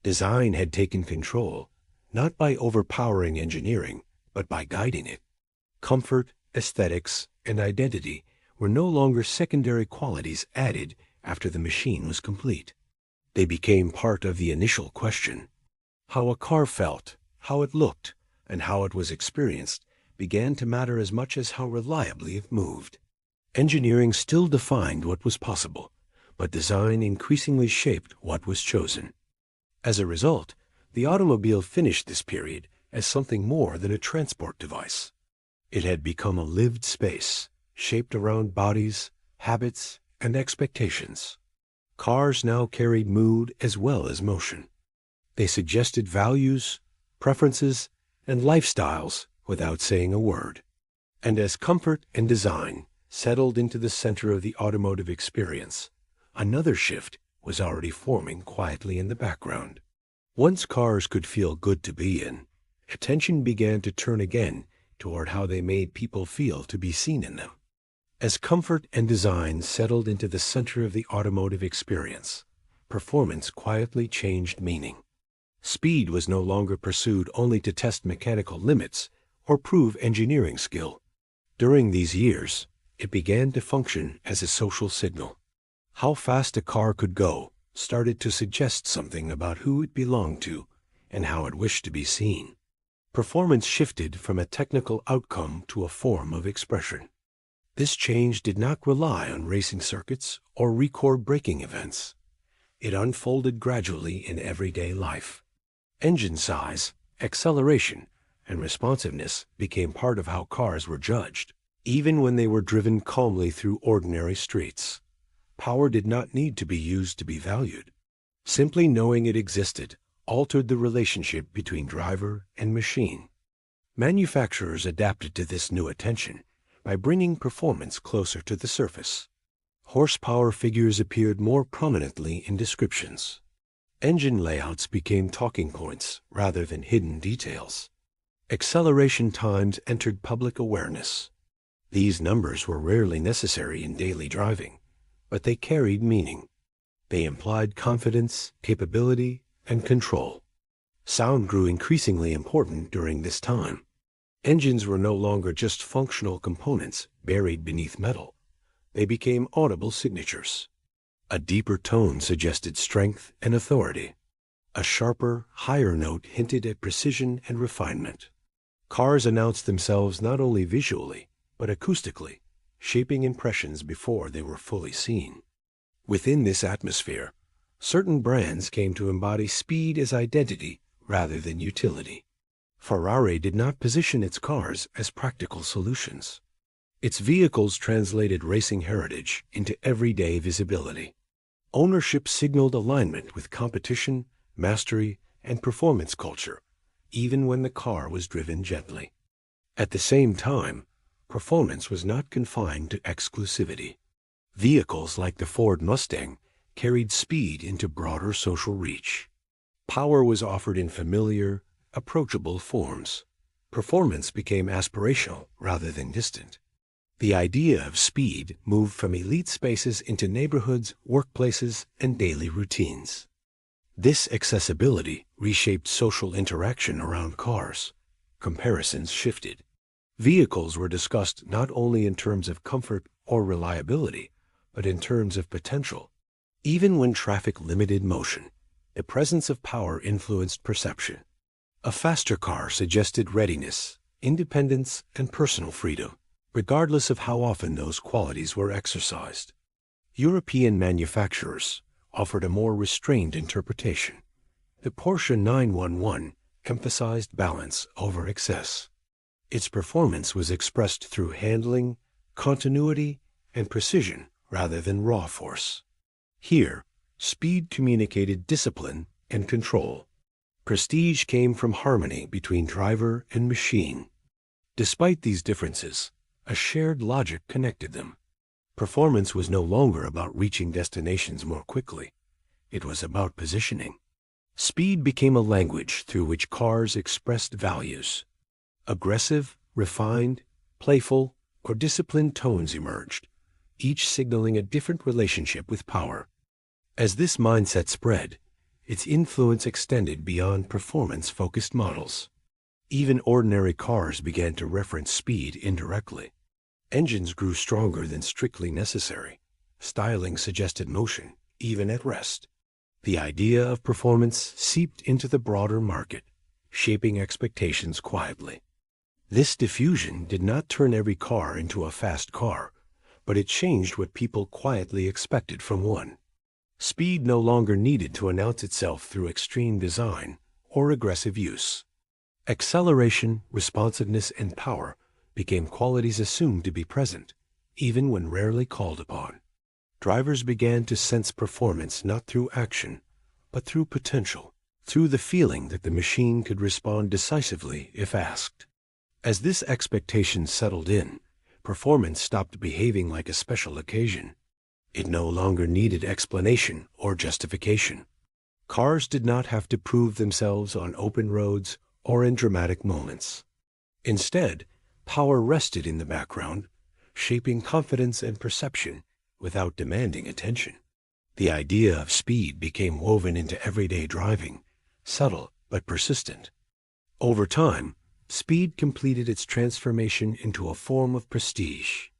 Design had taken control, not by overpowering engineering, but by guiding it. Comfort, aesthetics, and identity were no longer secondary qualities added after the machine was complete. They became part of the initial question. How a car felt, how it looked, and how it was experienced began to matter as much as how reliably it moved. Engineering still defined what was possible, but design increasingly shaped what was chosen. As a result, the automobile finished this period as something more than a transport device. It had become a lived space, shaped around bodies, habits, and expectations. Cars now carried mood as well as motion. They suggested values, preferences, and lifestyles without saying a word. And as comfort and design settled into the center of the automotive experience, another shift was already forming quietly in the background. Once cars could feel good to be in, attention began to turn again toward how they made people feel to be seen in them. As comfort and design settled into the center of the automotive experience, performance quietly changed meaning. Speed was no longer pursued only to test mechanical limits or prove engineering skill. During these years, it began to function as a social signal. How fast a car could go started to suggest something about who it belonged to and how it wished to be seen. Performance shifted from a technical outcome to a form of expression. This change did not rely on racing circuits or record braking events. It unfolded gradually in everyday life. Engine size, acceleration, and responsiveness became part of how cars were judged, even when they were driven calmly through ordinary streets. Power did not need to be used to be valued. Simply knowing it existed altered the relationship between driver and machine. Manufacturers adapted to this new attention by bringing performance closer to the surface. Horsepower figures appeared more prominently in descriptions. Engine layouts became talking points rather than hidden details. Acceleration times entered public awareness. These numbers were rarely necessary in daily driving, but they carried meaning. They implied confidence, capability, and control. Sound grew increasingly important during this time. Engines were no longer just functional components buried beneath metal. They became audible signatures. A deeper tone suggested strength and authority. A sharper, higher note hinted at precision and refinement. Cars announced themselves not only visually, but acoustically, shaping impressions before they were fully seen. Within this atmosphere, certain brands came to embody speed as identity rather than utility. Ferrari did not position its cars as practical solutions. Its vehicles translated racing heritage into everyday visibility. Ownership signaled alignment with competition, mastery, and performance culture, even when the car was driven gently. At the same time, performance was not confined to exclusivity. Vehicles like the Ford Mustang carried speed into broader social reach. Power was offered in familiar, approachable forms. Performance became aspirational rather than distant. The idea of speed moved from elite spaces into neighborhoods, workplaces, and daily routines. This accessibility reshaped social interaction around cars. Comparisons shifted. Vehicles were discussed not only in terms of comfort or reliability, but in terms of potential. Even when traffic limited motion, the presence of power influenced perception. A faster car suggested readiness, independence, and personal freedom, regardless of how often those qualities were exercised. European manufacturers offered a more restrained interpretation. The Porsche 911 emphasized balance over excess. Its performance was expressed through handling, continuity, and precision rather than raw force. Here, speed communicated discipline and control. Prestige came from harmony between driver and machine. Despite these differences, a shared logic connected them. Performance was no longer about reaching destinations more quickly. It was about positioning. Speed became a language through which cars expressed values. Aggressive, refined, playful, or disciplined tones emerged, each signaling a different relationship with power. As this mindset spread, its influence extended beyond performance-focused models. Even ordinary cars began to reference speed indirectly. Engines grew stronger than strictly necessary. Styling suggested motion, even at rest. The idea of performance seeped into the broader market, shaping expectations quietly. This diffusion did not turn every car into a fast car, but it changed what people quietly expected from one. Speed no longer needed to announce itself through extreme design or aggressive use. Acceleration, responsiveness, and power became qualities assumed to be present, even when rarely called upon. Drivers began to sense performance not through action, but through potential, through the feeling that the machine could respond decisively if asked. As this expectation settled in, performance stopped behaving like a special occasion. It no longer needed explanation or justification. Cars did not have to prove themselves on open roads or in dramatic moments. Instead, power rested in the background, shaping confidence and perception without demanding attention. The idea of speed became woven into everyday driving, subtle but persistent. Over time, speed completed its transformation into a form of prestige.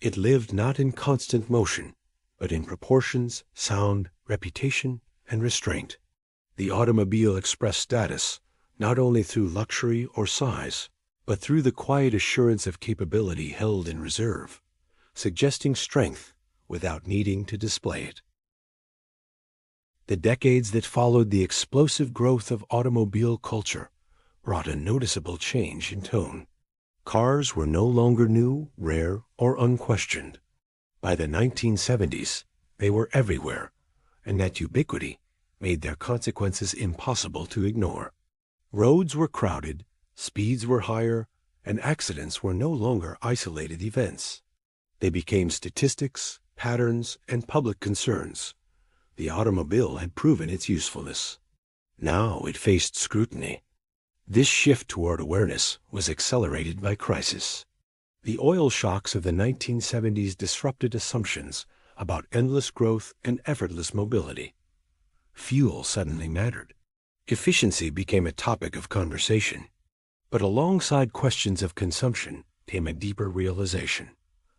It lived not in constant motion, but in proportions, sound, reputation, and restraint. The automobile expressed status not only through luxury or size, but through the quiet assurance of capability held in reserve, suggesting strength without needing to display it. The decades that followed the explosive growth of automobile culture brought a noticeable change in tone. Cars were no longer new, rare, or unquestioned. By the 1970s, they were everywhere, and that ubiquity made their consequences impossible to ignore. Roads were crowded, speeds were higher, and accidents were no longer isolated events. They became statistics, patterns, and public concerns. The automobile had proven its usefulness. Now it faced scrutiny. This shift toward awareness was accelerated by crisis. The oil shocks of the 1970s disrupted assumptions about endless growth and effortless mobility. Fuel suddenly mattered. Efficiency became a topic of conversation. But alongside questions of consumption came a deeper realization.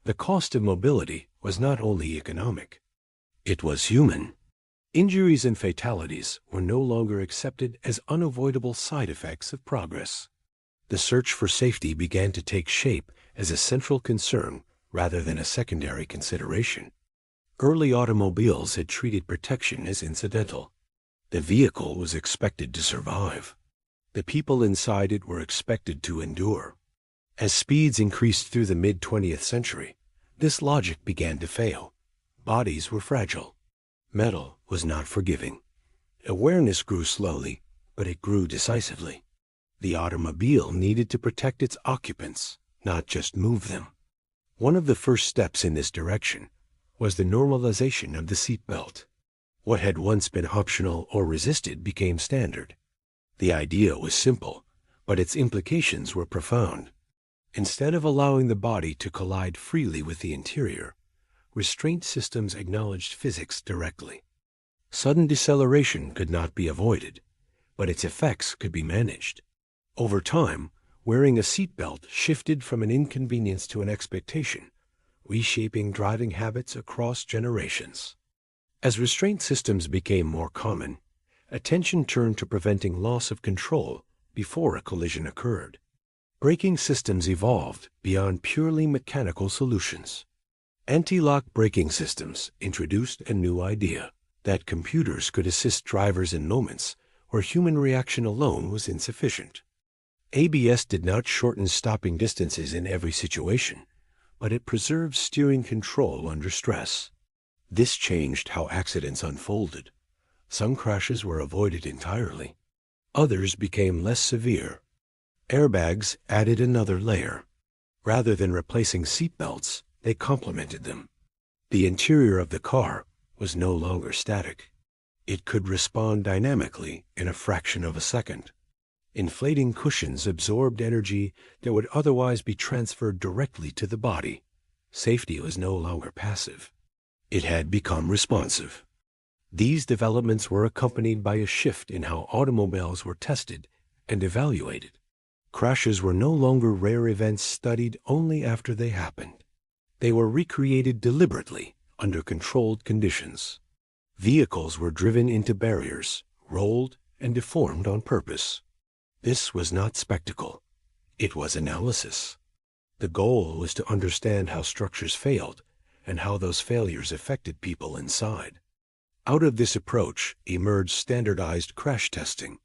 The cost of mobility was not only economic, it was human. Injuries and fatalities were no longer accepted as unavoidable side effects of progress. The search for safety began to take shape as a central concern rather than a secondary consideration. Early automobiles had treated protection as incidental. The vehicle was expected to survive. The people inside it were expected to endure. As speeds increased through the mid-20th century, this logic began to fail. Bodies were fragile. Metal was not forgiving. Awareness grew slowly, but it grew decisively. The automobile needed to protect its occupants, not just move them. One of the first steps in this direction was the normalization of the seatbelt. What had once been optional or resisted became standard. The idea was simple, but its implications were profound. Instead of allowing the body to collide freely with the interior, restraint systems acknowledged physics directly. Sudden deceleration could not be avoided, but its effects could be managed. Over time, wearing a seatbelt shifted from an inconvenience to an expectation, reshaping driving habits across generations. As restraint systems became more common, attention turned to preventing loss of control before a collision occurred. Braking systems evolved beyond purely mechanical solutions. Anti-lock braking systems introduced a new idea that computers could assist drivers in moments where human reaction alone was insufficient. ABS did not shorten stopping distances in every situation, but it preserved steering control under stress. This changed how accidents unfolded. Some crashes were avoided entirely. Others became less severe. Airbags added another layer. Rather than replacing seatbelts, they complemented them. The interior of the car was no longer static. It could respond dynamically in a fraction of a second. Inflating cushions absorbed energy that would otherwise be transferred directly to the body. Safety was no longer passive. It had become responsive. These developments were accompanied by a shift in how automobiles were tested and evaluated. Crashes were no longer rare events studied only after they happened. They were recreated deliberately under controlled conditions. Vehicles were driven into barriers, rolled, and deformed on purpose. This was not spectacle. It was analysis. The goal was to understand how structures failed and how those failures affected people inside. Out of this approach emerged standardized crash testing.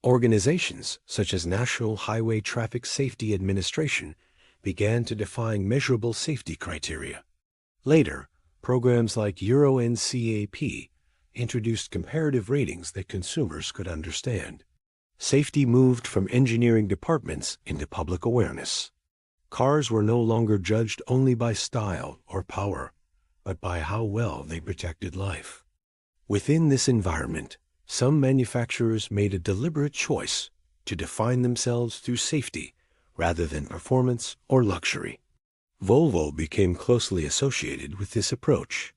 Organizations such as National Highway Traffic Safety Administration began to define measurable safety criteria. Later, programs like Euro NCAP introduced comparative ratings that consumers could understand. Safety moved from engineering departments into public awareness. Cars were no longer judged only by style or power, but by how well they protected life. Within this environment, some manufacturers made a deliberate choice to define themselves through safety rather than performance or luxury. Volvo became closely associated with this approach.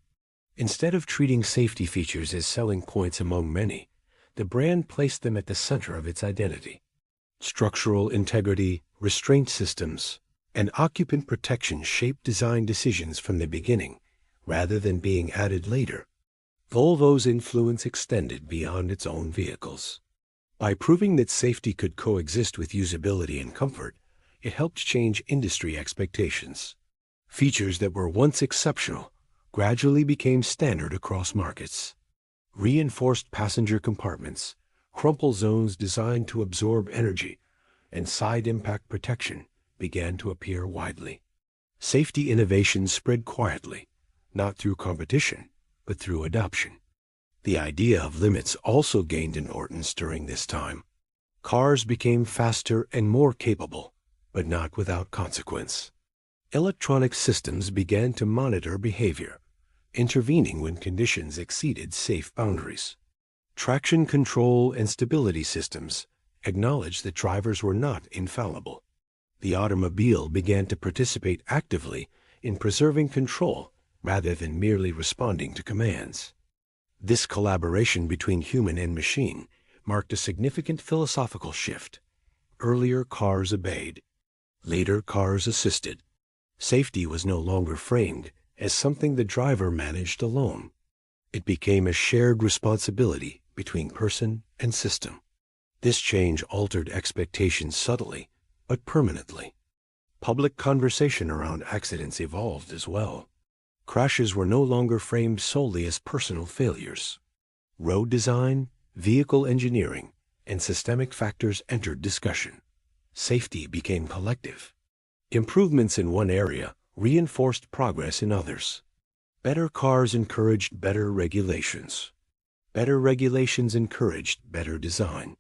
Instead of treating safety features as selling points among many, the brand placed them at the center of its identity. Structural integrity, restraint systems, and occupant protection shaped design decisions from the beginning, rather than being added later. Volvo's influence extended beyond its own vehicles. By proving that safety could coexist with usability and comfort, it helped change industry expectations. Features that were once exceptional gradually became standard across markets. Reinforced passenger compartments, crumple zones designed to absorb energy, and side impact protection began to appear widely. Safety innovations spread quietly, not through competition, but through adoption. The idea of limits also gained importance during this time. Cars became faster and more capable, but not without consequence. Electronic systems began to monitor behavior, intervening when conditions exceeded safe boundaries. Traction control and stability systems acknowledged that drivers were not infallible. The automobile began to participate actively in preserving control rather than merely responding to commands. This collaboration between human and machine marked a significant philosophical shift. Earlier, cars obeyed. Later, cars assisted. Safety was no longer framed as something the driver managed alone. It became a shared responsibility between person and system. This change altered expectations subtly, but permanently. Public conversation around accidents evolved as well. Crashes were no longer framed solely as personal failures. Road design, vehicle engineering, and systemic factors entered discussion. Safety became collective. Improvements in one area reinforced progress in others. Better cars encouraged better regulations. Better regulations encouraged better design.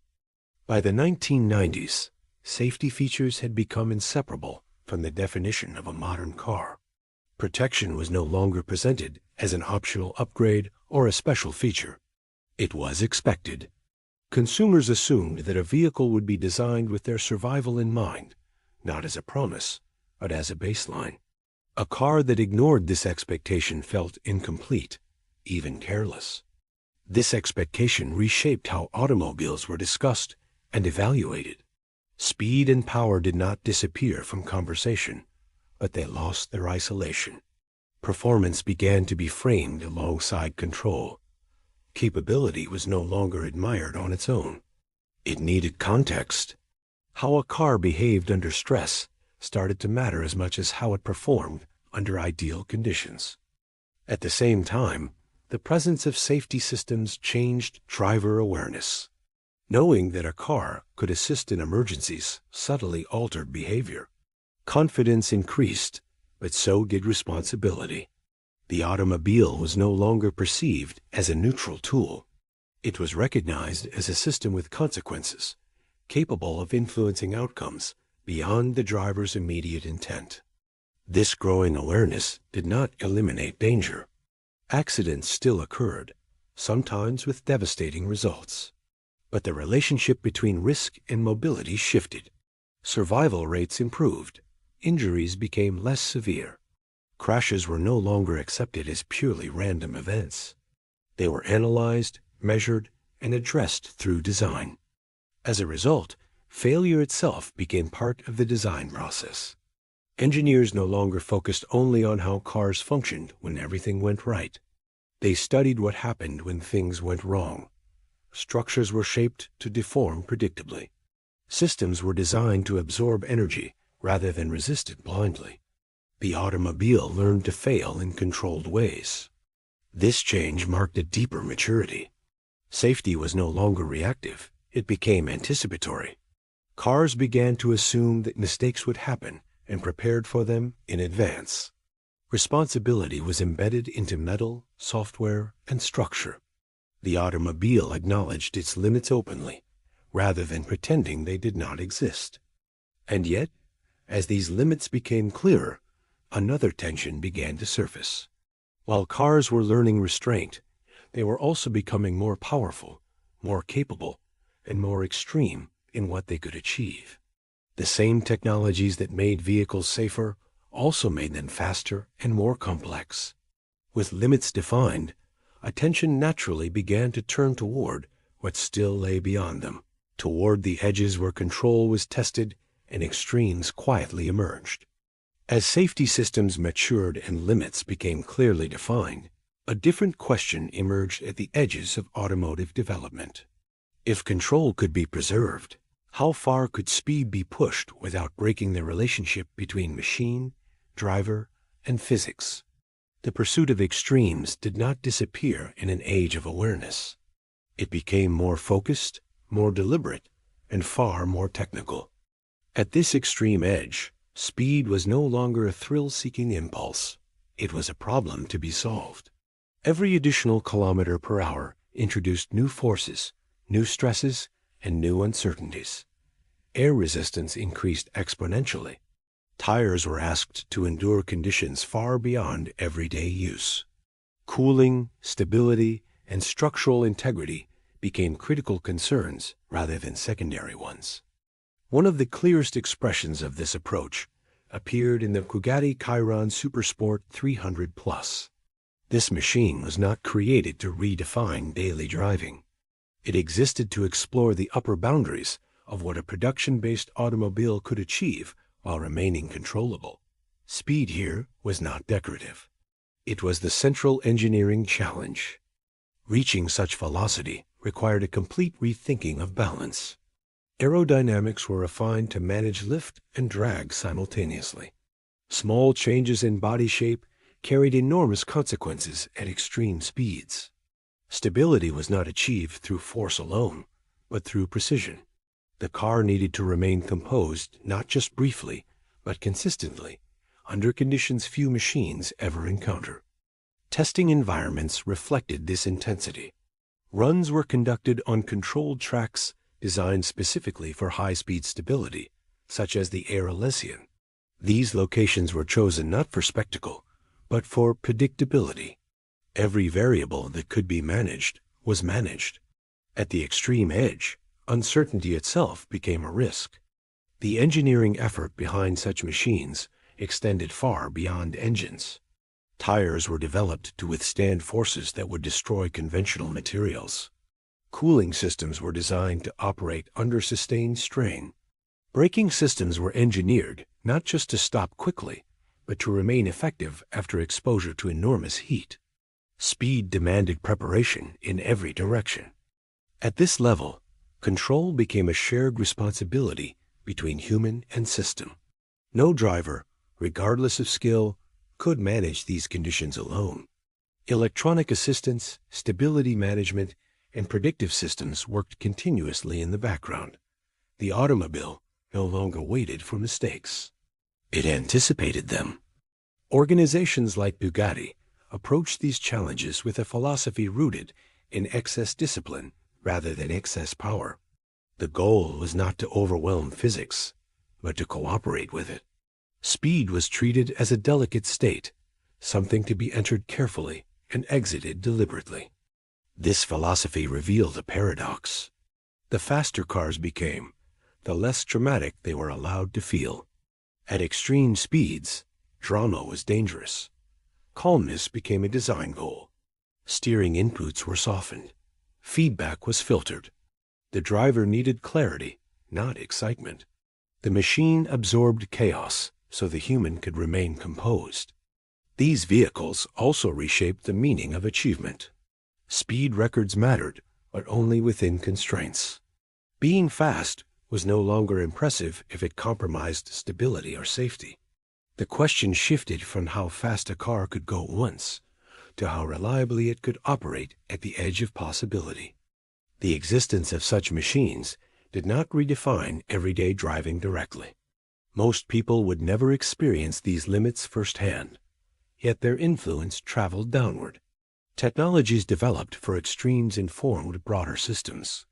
By the 1990s, safety features had become inseparable from the definition of a modern car. Protection was no longer presented as an optional upgrade or a special feature. It was expected. Consumers assumed that a vehicle would be designed with their survival in mind, not as a promise, but as a baseline. A car that ignored this expectation felt incomplete, even careless. This expectation reshaped how automobiles were discussed and evaluated. Speed and power did not disappear from conversation, but they lost their isolation. Performance began to be framed alongside control. Capability was no longer admired on its own. It needed context. How a car behaved under stress started to matter as much as how it performed under ideal conditions. At the same time, the presence of safety systems changed driver awareness. Knowing that a car could assist in emergencies subtly altered behavior. Confidence increased, but so did responsibility. The automobile was no longer perceived as a neutral tool. It was recognized as a system with consequences, capable of influencing outcomes beyond the driver's immediate intent. This growing awareness did not eliminate danger. Accidents still occurred, sometimes with devastating results. But the relationship between risk and mobility shifted. Survival rates improved. Injuries became less severe. Crashes were no longer accepted as purely random events. They were analyzed, measured, and addressed through design. As a result, failure itself became part of the design process. Engineers no longer focused only on how cars functioned when everything went right. They studied what happened when things went wrong. Structures were shaped to deform predictably. Systems were designed to absorb energy rather than resist it blindly. The automobile learned to fail in controlled ways. This change marked a deeper maturity. Safety was no longer reactive, it became anticipatory. Cars began to assume that mistakes would happen and prepared for them in advance. Responsibility was embedded into metal, software, and structure. The automobile acknowledged its limits openly, rather than pretending they did not exist. And yet, as these limits became clearer, another tension began to surface. While cars were learning restraint, they were also becoming more powerful, more capable, and more extreme in what they could achieve. The same technologies that made vehicles safer also made them faster and more complex. With limits defined, attention naturally began to turn toward what still lay beyond them, toward the edges where control was tested and extremes quietly emerged. As safety systems matured and limits became clearly defined, A different question emerged at the edges of automotive development. If control could be preserved, how far could speed be pushed without breaking the relationship between machine, driver, and physics? The pursuit of extremes did not disappear in an age of awareness. It became more focused, more deliberate, and far more technical. At this extreme edge, speed was no longer a thrill-seeking impulse. It was a problem to be solved. Every additional kilometer per hour introduced new forces, new stresses, and new uncertainties. Air resistance increased exponentially. Tires were asked to endure conditions far beyond everyday use. Cooling, stability, and structural integrity became critical concerns rather than secondary ones. One of the clearest expressions of this approach appeared in the Bugatti Chiron Supersport 300 Plus. This machine was not created to redefine daily driving. It existed to explore the upper boundaries of what a production-based automobile could achieve while remaining controllable. Speed here was not decorative. It was the central engineering challenge. Reaching such velocity required a complete rethinking of balance. Aerodynamics were refined to manage lift and drag simultaneously. Small changes in body shape carried enormous consequences at extreme speeds. Stability was not achieved through force alone, but through precision. The car needed to remain composed not just briefly, but consistently, under conditions few machines ever encounter. Testing environments reflected this intensity. Runs were conducted on controlled tracks designed specifically for high-speed stability, such as the Air Elysian. These locations were chosen not for spectacle, but for predictability. Every variable that could be managed was managed. At the extreme edge, uncertainty itself became a risk. The engineering effort behind such machines extended far beyond engines. Tires were developed to withstand forces that would destroy conventional materials. Cooling systems were designed to operate under sustained strain. Braking systems were engineered not just to stop quickly, but to remain effective after exposure to enormous heat. Speed demanded preparation in every direction. At this level, control became a shared responsibility between human and system. No driver, regardless of skill, could manage these conditions alone. Electronic assistance, stability management, and predictive systems worked continuously in the background. The automobile no longer waited for mistakes. It anticipated them. Organizations like Bugatti approached these challenges with a philosophy rooted in excess discipline rather than excess power. The goal was not to overwhelm physics, but to cooperate with it. Speed was treated as a delicate state, something to be entered carefully and exited deliberately. This philosophy revealed a paradox. The faster cars became, the less dramatic they were allowed to feel. At extreme speeds, drama was dangerous. Calmness became a design goal. Steering inputs were softened. Feedback was filtered. The driver needed clarity, not excitement. The machine absorbed chaos so the human could remain composed. These vehicles also reshaped the meaning of achievement. Speed records mattered, but only within constraints. Being fast was no longer impressive if it compromised stability or safety. The question shifted from how fast a car could go once to how reliably it could operate at the edge of possibility. The existence of such machines did not redefine everyday driving directly. Most people would never experience these limits firsthand, yet their influence traveled downward. Technologies developed for extremes informed broader systems.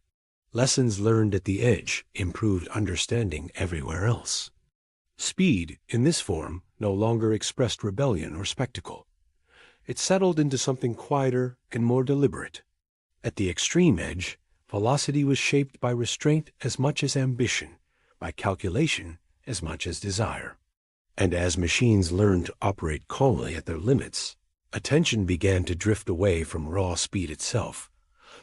Lessons learned at the edge improved understanding everywhere else. Speed, in this form, no longer expressed rebellion or spectacle. It settled into something quieter and more deliberate. At the extreme edge, velocity was shaped by restraint as much as ambition, by calculation as much as desire. And as machines learned to operate calmly at their limits, attention began to drift away from raw speed itself,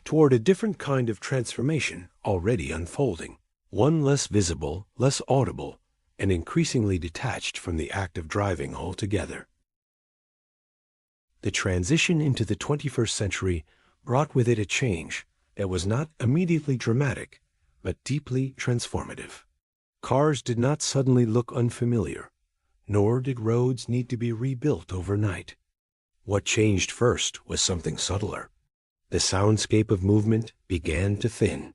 toward a different kind of transformation already unfolding, one less visible, less audible, and increasingly detached from the act of driving altogether. The transition into the 21st century brought with it a change that was not immediately dramatic, but deeply transformative. Cars did not suddenly look unfamiliar, nor did roads need to be rebuilt overnight. What changed first was something subtler. The soundscape of movement began to thin.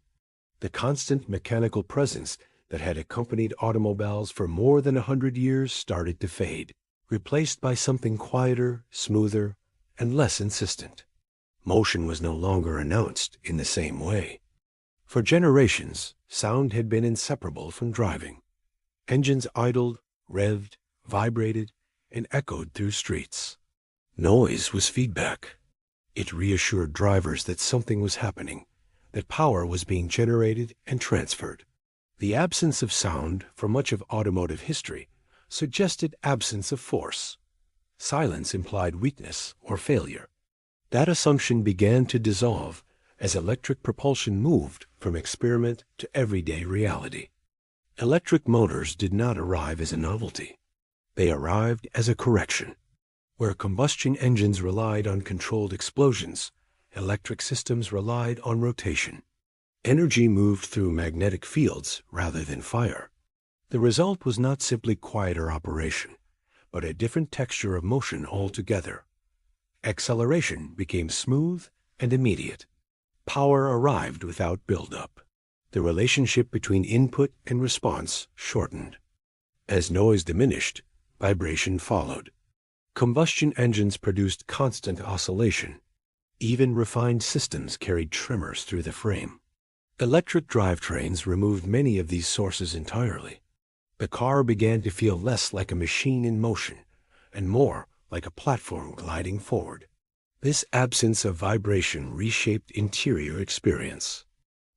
The constant mechanical presence that had accompanied automobiles for more than 100 years started to fade, replaced by something quieter, smoother, and less insistent. Motion was no longer announced in the same way. For generations, sound had been inseparable from driving. Engines idled, revved, vibrated, and echoed through streets. Noise was feedback. It reassured drivers that something was happening, that power was being generated and transferred. The absence of sound for much of automotive history suggested absence of force. Silence implied weakness or failure. That assumption began to dissolve as electric propulsion moved from experiment to everyday reality. Electric motors did not arrive as a novelty. They arrived as a correction. Where combustion engines relied on controlled explosions, electric systems relied on rotation. Energy moved through magnetic fields rather than fire. The result was not simply quieter operation, but a different texture of motion altogether. Acceleration became smooth and immediate. Power arrived without buildup. The relationship between input and response shortened. As noise diminished, vibration followed. Combustion engines produced constant oscillation. Even refined systems carried tremors through the frame. Electric drivetrains removed many of these sources entirely. The car began to feel less like a machine in motion and more like a platform gliding forward. This absence of vibration reshaped interior experience.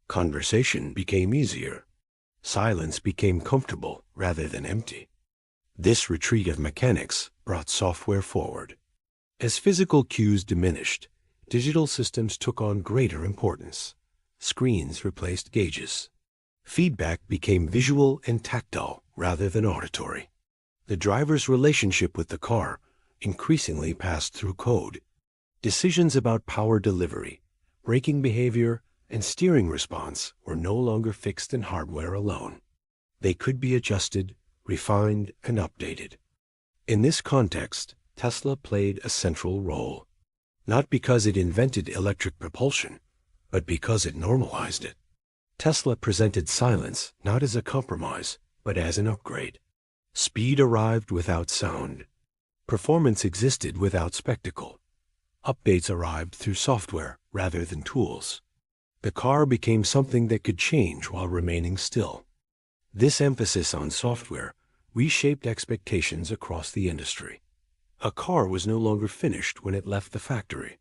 Conversation became easier. Silence became comfortable rather than empty. This retreat of mechanics brought software forward. As physical cues diminished, digital systems took on greater importance. Screens replaced gauges. Feedback became visual and tactile rather than auditory. The driver's relationship with the car increasingly passed through code. Decisions about power delivery, braking behavior, and steering response were no longer fixed in hardware alone. They could be adjusted, refined, and updated. In this context, Tesla played a central role, not because it invented electric propulsion, but because it normalized it. Tesla presented silence not as a compromise, but as an upgrade. Speed arrived without sound. Performance existed without spectacle. Updates arrived through software rather than tools. The car became something that could change while remaining still. This emphasis on software reshaped expectations across the industry. A car was no longer finished when it left the factory.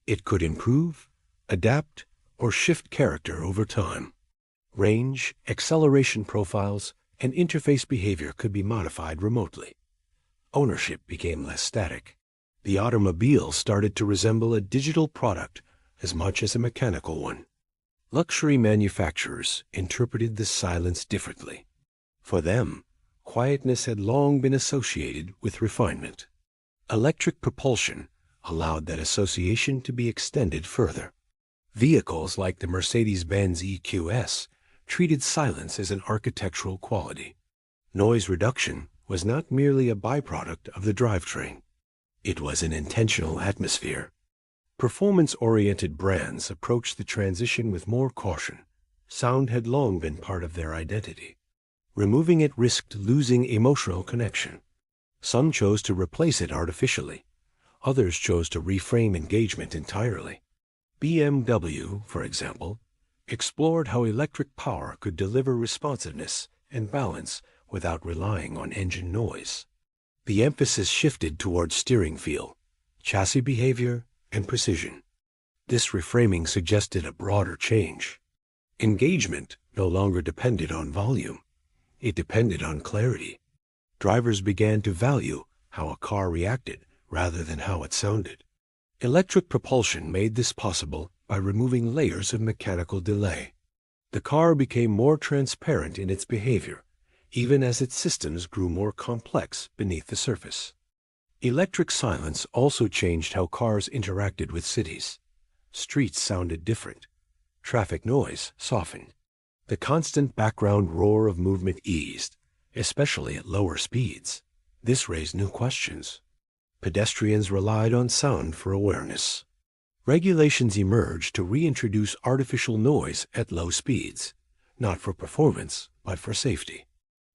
It could improve, adapt, or shift character over time. Range, acceleration profiles, and interface behavior could be modified remotely. Ownership became less static. The automobile started to resemble a digital product as much as a mechanical one. Luxury manufacturers interpreted this silence differently. For them, quietness had long been associated with refinement. Electric propulsion allowed that association to be extended further. Vehicles like the Mercedes-Benz EQS treated silence as an architectural quality. Noise reduction was not merely a byproduct of the drivetrain. It was an intentional atmosphere. Performance-oriented brands approached the transition with more caution. Sound had long been part of their identity. Removing it risked losing emotional connection. Some chose to replace it artificially. Others chose to reframe engagement entirely. BMW, for example, explored how electric power could deliver responsiveness and balance without relying on engine noise. The emphasis shifted toward steering feel, chassis behavior, and precision. This reframing suggested a broader change. Engagement no longer depended on volume. It depended on clarity. Drivers began to value how a car reacted rather than how it sounded. Electric propulsion made this possible by removing layers of mechanical delay. The car became more transparent in its behavior, even as its systems grew more complex beneath the surface. Electric silence also changed how cars interacted with cities. Streets sounded different. Traffic noise softened. The constant background roar of movement eased, especially at lower speeds. This raised new questions. Pedestrians relied on sound for awareness. Regulations emerged to reintroduce artificial noise at low speeds, not for performance, but for safety.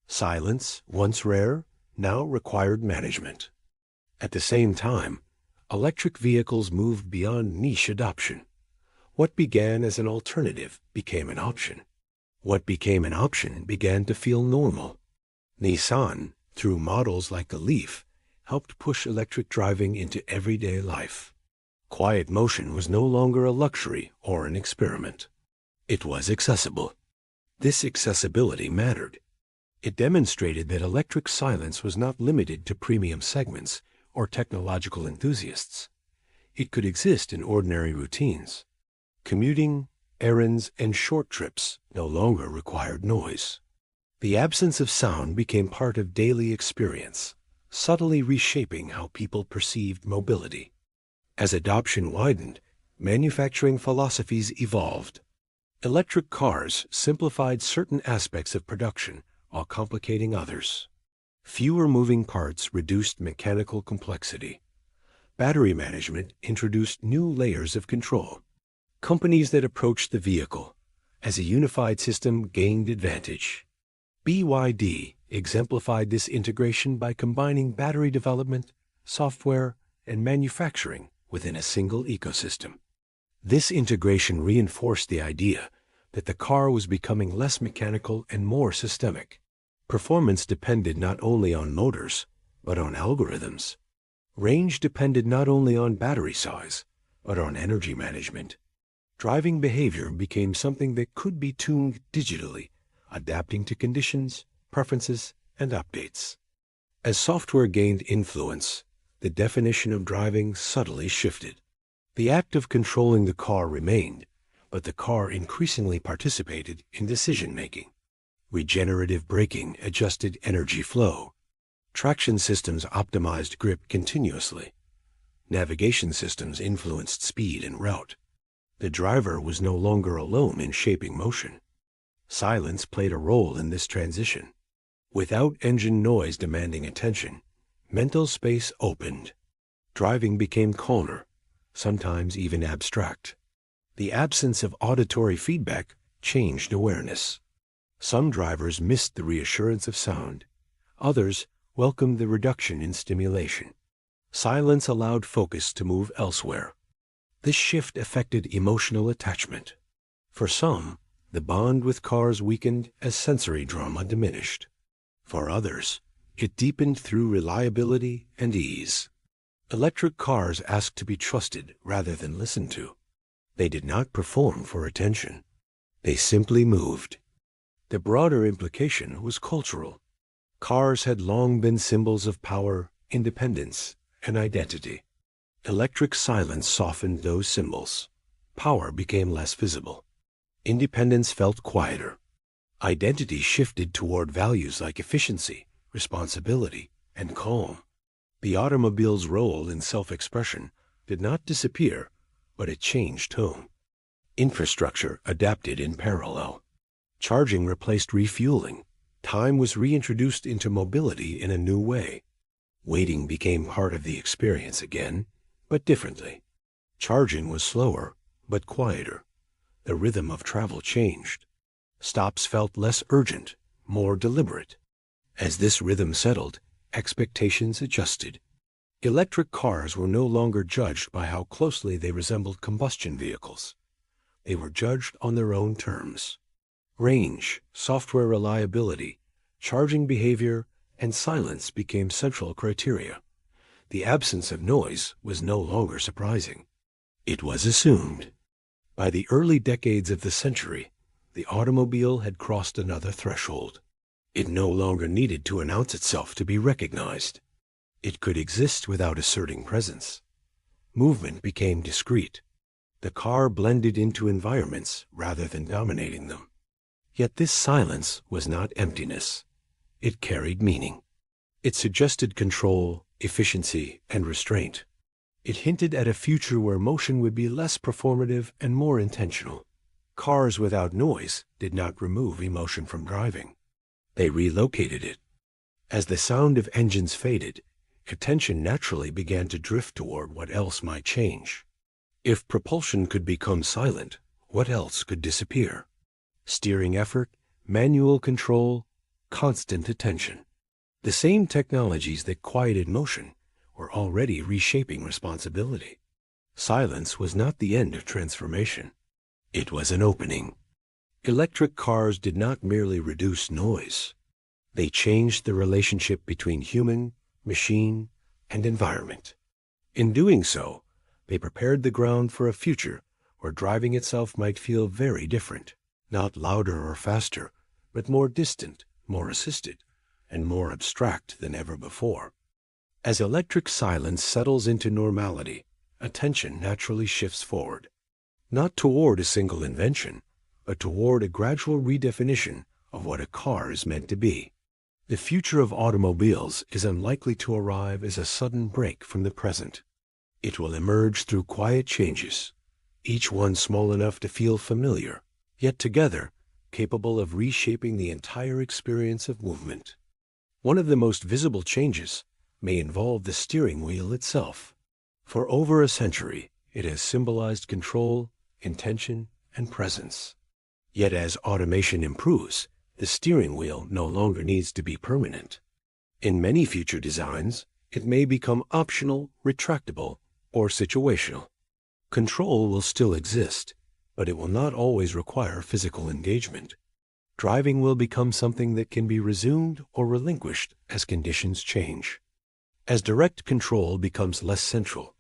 Silence, once rare, now required management. At the same time, electric vehicles moved beyond niche adoption. What began as an alternative became an option. What became an option began to feel normal. Nissan, through models like the Leaf, helped push electric driving into everyday life. Quiet motion was no longer a luxury or an experiment. It was accessible. This accessibility mattered. It demonstrated that electric silence was not limited to premium segments or technological enthusiasts. It could exist in ordinary routines. Commuting, errands, and short trips no longer required noise. The absence of sound became part of daily experience, subtly reshaping how people perceived mobility. As adoption widened, manufacturing philosophies evolved. Electric cars simplified certain aspects of production while complicating others. Fewer moving parts reduced mechanical complexity. Battery management introduced new layers of control. Companies that approached the vehicle as a unified system gained advantage. BYD exemplified this integration by combining battery development, software, and manufacturing within a single ecosystem. This integration reinforced the idea that the car was becoming less mechanical and more systemic. Performance depended not only on motors, but on algorithms. Range depended not only on battery size, but on energy management. Driving behavior became something that could be tuned digitally, adapting to conditions, preferences, and updates. As software gained influence, the definition of driving subtly shifted. The act of controlling the car remained, but the car increasingly participated in decision-making. Regenerative braking adjusted energy flow. Traction systems optimized grip continuously. Navigation systems influenced speed and route. The driver was no longer alone in shaping motion. Silence played a role in this transition. Without engine noise demanding attention, mental space opened. Driving became calmer, sometimes even abstract. The absence of auditory feedback changed awareness. Some drivers missed the reassurance of sound. Others welcomed the reduction in stimulation. Silence allowed focus to move elsewhere. This shift affected emotional attachment. For some, the bond with cars weakened as sensory drama diminished. For others, it deepened through reliability and ease. Electric cars asked to be trusted rather than listened to. They did not perform for attention. They simply moved. The broader implication was cultural. Cars had long been symbols of power, independence, and identity. Electric silence softened those symbols. Power became less visible. Independence felt quieter. Identity shifted toward values like efficiency, responsibility, and calm. The automobile's role in self-expression did not disappear, but it changed tone. Infrastructure adapted in parallel. Charging replaced refueling. Time was reintroduced into mobility in a new way. Waiting became part of the experience again, but differently. Charging was slower, but quieter. The rhythm of travel changed. Stops felt less urgent, more deliberate. As this rhythm settled, expectations adjusted. Electric cars were no longer judged by how closely they resembled combustion vehicles. They were judged on their own terms. Range, software reliability, charging behavior, and silence became central criteria. The absence of noise was no longer surprising. It was assumed. By the early decades of the century, the automobile had crossed another threshold. It no longer needed to announce itself to be recognized. It could exist without asserting presence. Movement became discreet. The car blended into environments rather than dominating them. Yet this silence was not emptiness. It carried meaning. It suggested control, efficiency, and restraint. It hinted at a future where motion would be less performative and more intentional. Cars without noise did not remove emotion from driving. They relocated it. As the sound of engines faded, attention naturally began to drift toward what else might change. If propulsion could become silent, what else could disappear? Steering effort, manual control, constant attention. The same technologies that quieted motion were already reshaping responsibility. Silence was not the end of transformation. It was an opening. Electric cars did not merely reduce noise. They changed the relationship between human, machine, and environment. In doing so, they prepared the ground for a future where driving itself might feel very different, not louder or faster, but more distant, more assisted, and more abstract than ever before. As electric silence settles into normality, attention naturally shifts forward, not toward a single invention, but toward a gradual redefinition of what a car is meant to be. The future of automobiles is unlikely to arrive as a sudden break from the present. It will emerge through quiet changes, each one small enough to feel familiar, yet together capable of reshaping the entire experience of movement. One of the most visible changes may involve the steering wheel itself. For over a century, it has symbolized control, intention, and presence. Yet as automation improves, the steering wheel no longer needs to be permanent. In many future designs, it may become optional, retractable, or situational. Control will still exist, but it will not always require physical engagement. Driving will become something that can be resumed or relinquished as conditions change. As direct control becomes less central,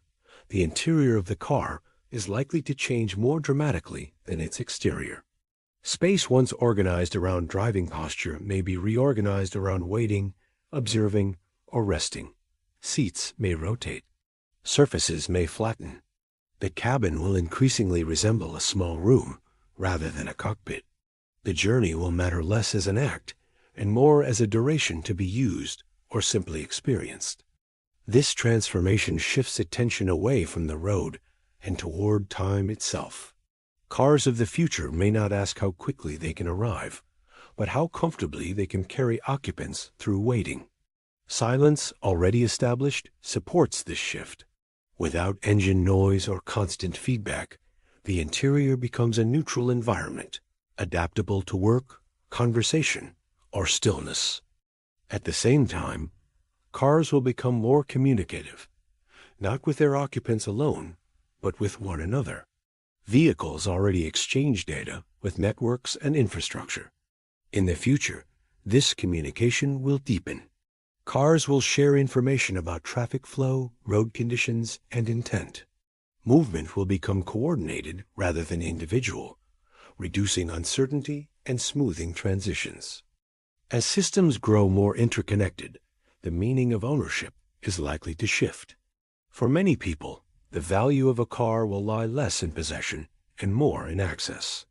the interior of the car is likely to change more dramatically than its exterior. Space once organized around driving posture may be reorganized around waiting, observing, or resting. Seats may rotate. Surfaces may flatten. The cabin will increasingly resemble a small room rather than a cockpit. The journey will matter less as an act and more as a duration to be used or simply experienced. This transformation shifts attention away from the road and toward time itself. Cars of the future may not ask how quickly they can arrive, but how comfortably they can carry occupants through waiting. Silence, already established, supports this shift. Without engine noise or constant feedback, the interior becomes a neutral environment, adaptable to work, conversation, or stillness. At the same time, cars will become more communicative, not with their occupants alone, but with one another. Vehicles already exchange data with networks and infrastructure. In the future, this communication will deepen. Cars will share information about traffic flow, road conditions, and intent. Movement will become coordinated rather than individual, reducing uncertainty and smoothing transitions. As systems grow more interconnected, the meaning of ownership is likely to shift. For many people, the value of a car will lie less in possession and more in access.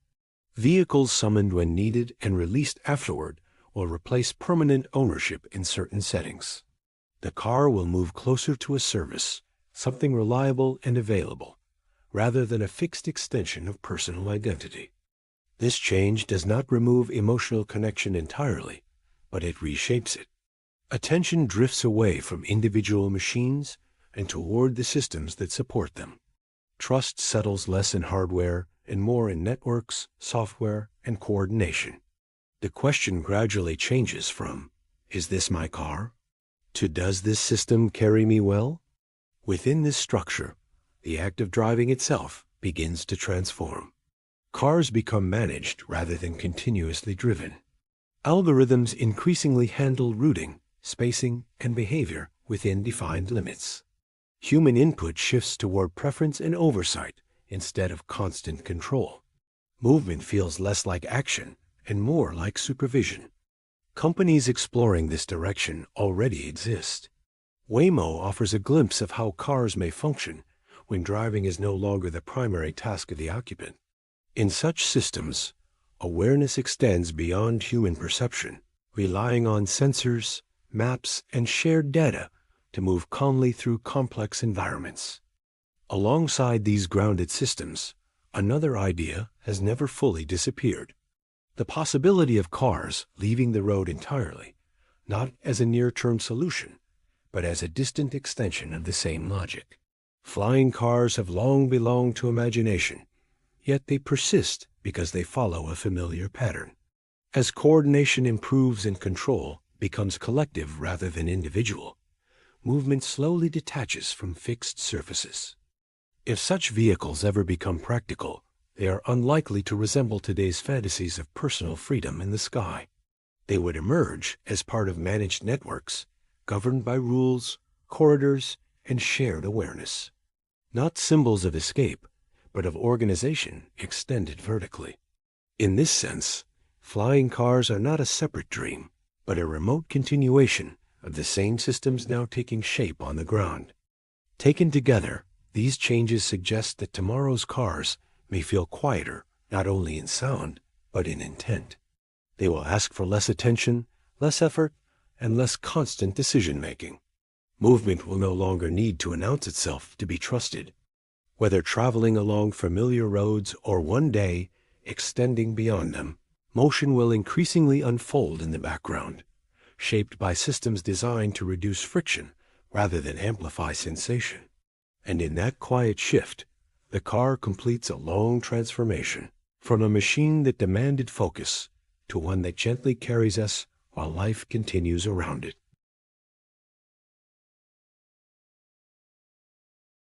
Vehicles summoned when needed and released afterward will replace permanent ownership in certain settings. The car will move closer to a service, something reliable and available, rather than a fixed extension of personal identity. This change does not remove emotional connection entirely, but it reshapes it. Attention drifts away from individual machines and toward the systems that support them. Trust settles less in hardware and more in networks, software, and coordination. The question gradually changes from, "Is this my car?" to "Does this system carry me well?" Within this structure, the act of driving itself begins to transform. Cars become managed rather than continuously driven. Algorithms increasingly handle routing, spacing, and behavior within defined limits. Human input shifts toward preference and oversight instead of constant control. Movement feels less like action and more like supervision. Companies exploring this direction already exist. Waymo offers a glimpse of how cars may function when driving is no longer the primary task of the occupant. In such systems, awareness extends beyond human perception, relying on sensors, maps, and shared data to move calmly through complex environments. Alongside these grounded systems, another idea has never fully disappeared: the possibility of cars leaving the road entirely, not as a near-term solution, but as a distant extension of the same logic. Flying cars have long belonged to imagination, yet they persist because they follow a familiar pattern. As coordination improves and control becomes collective rather than individual, movement slowly detaches from fixed surfaces. If such vehicles ever become practical, they are unlikely to resemble today's fantasies of personal freedom in the sky. They would emerge as part of managed networks, governed by rules, corridors, and shared awareness. Not symbols of escape, but of organization extended vertically. In this sense, flying cars are not a separate dream, but a remote continuation of the same systems now taking shape on the ground. Taken together, these changes suggest that tomorrow's cars may feel quieter, not only in sound, but in intent. They will ask for less attention, less effort, and less constant decision-making. Movement will no longer need to announce itself to be trusted. Whether traveling along familiar roads or one day extending beyond them, motion will increasingly unfold in the background, shaped by systems designed to reduce friction rather than amplify sensation. And in that quiet shift, the car completes a long transformation from a machine that demanded focus to one that gently carries us while life continues around it.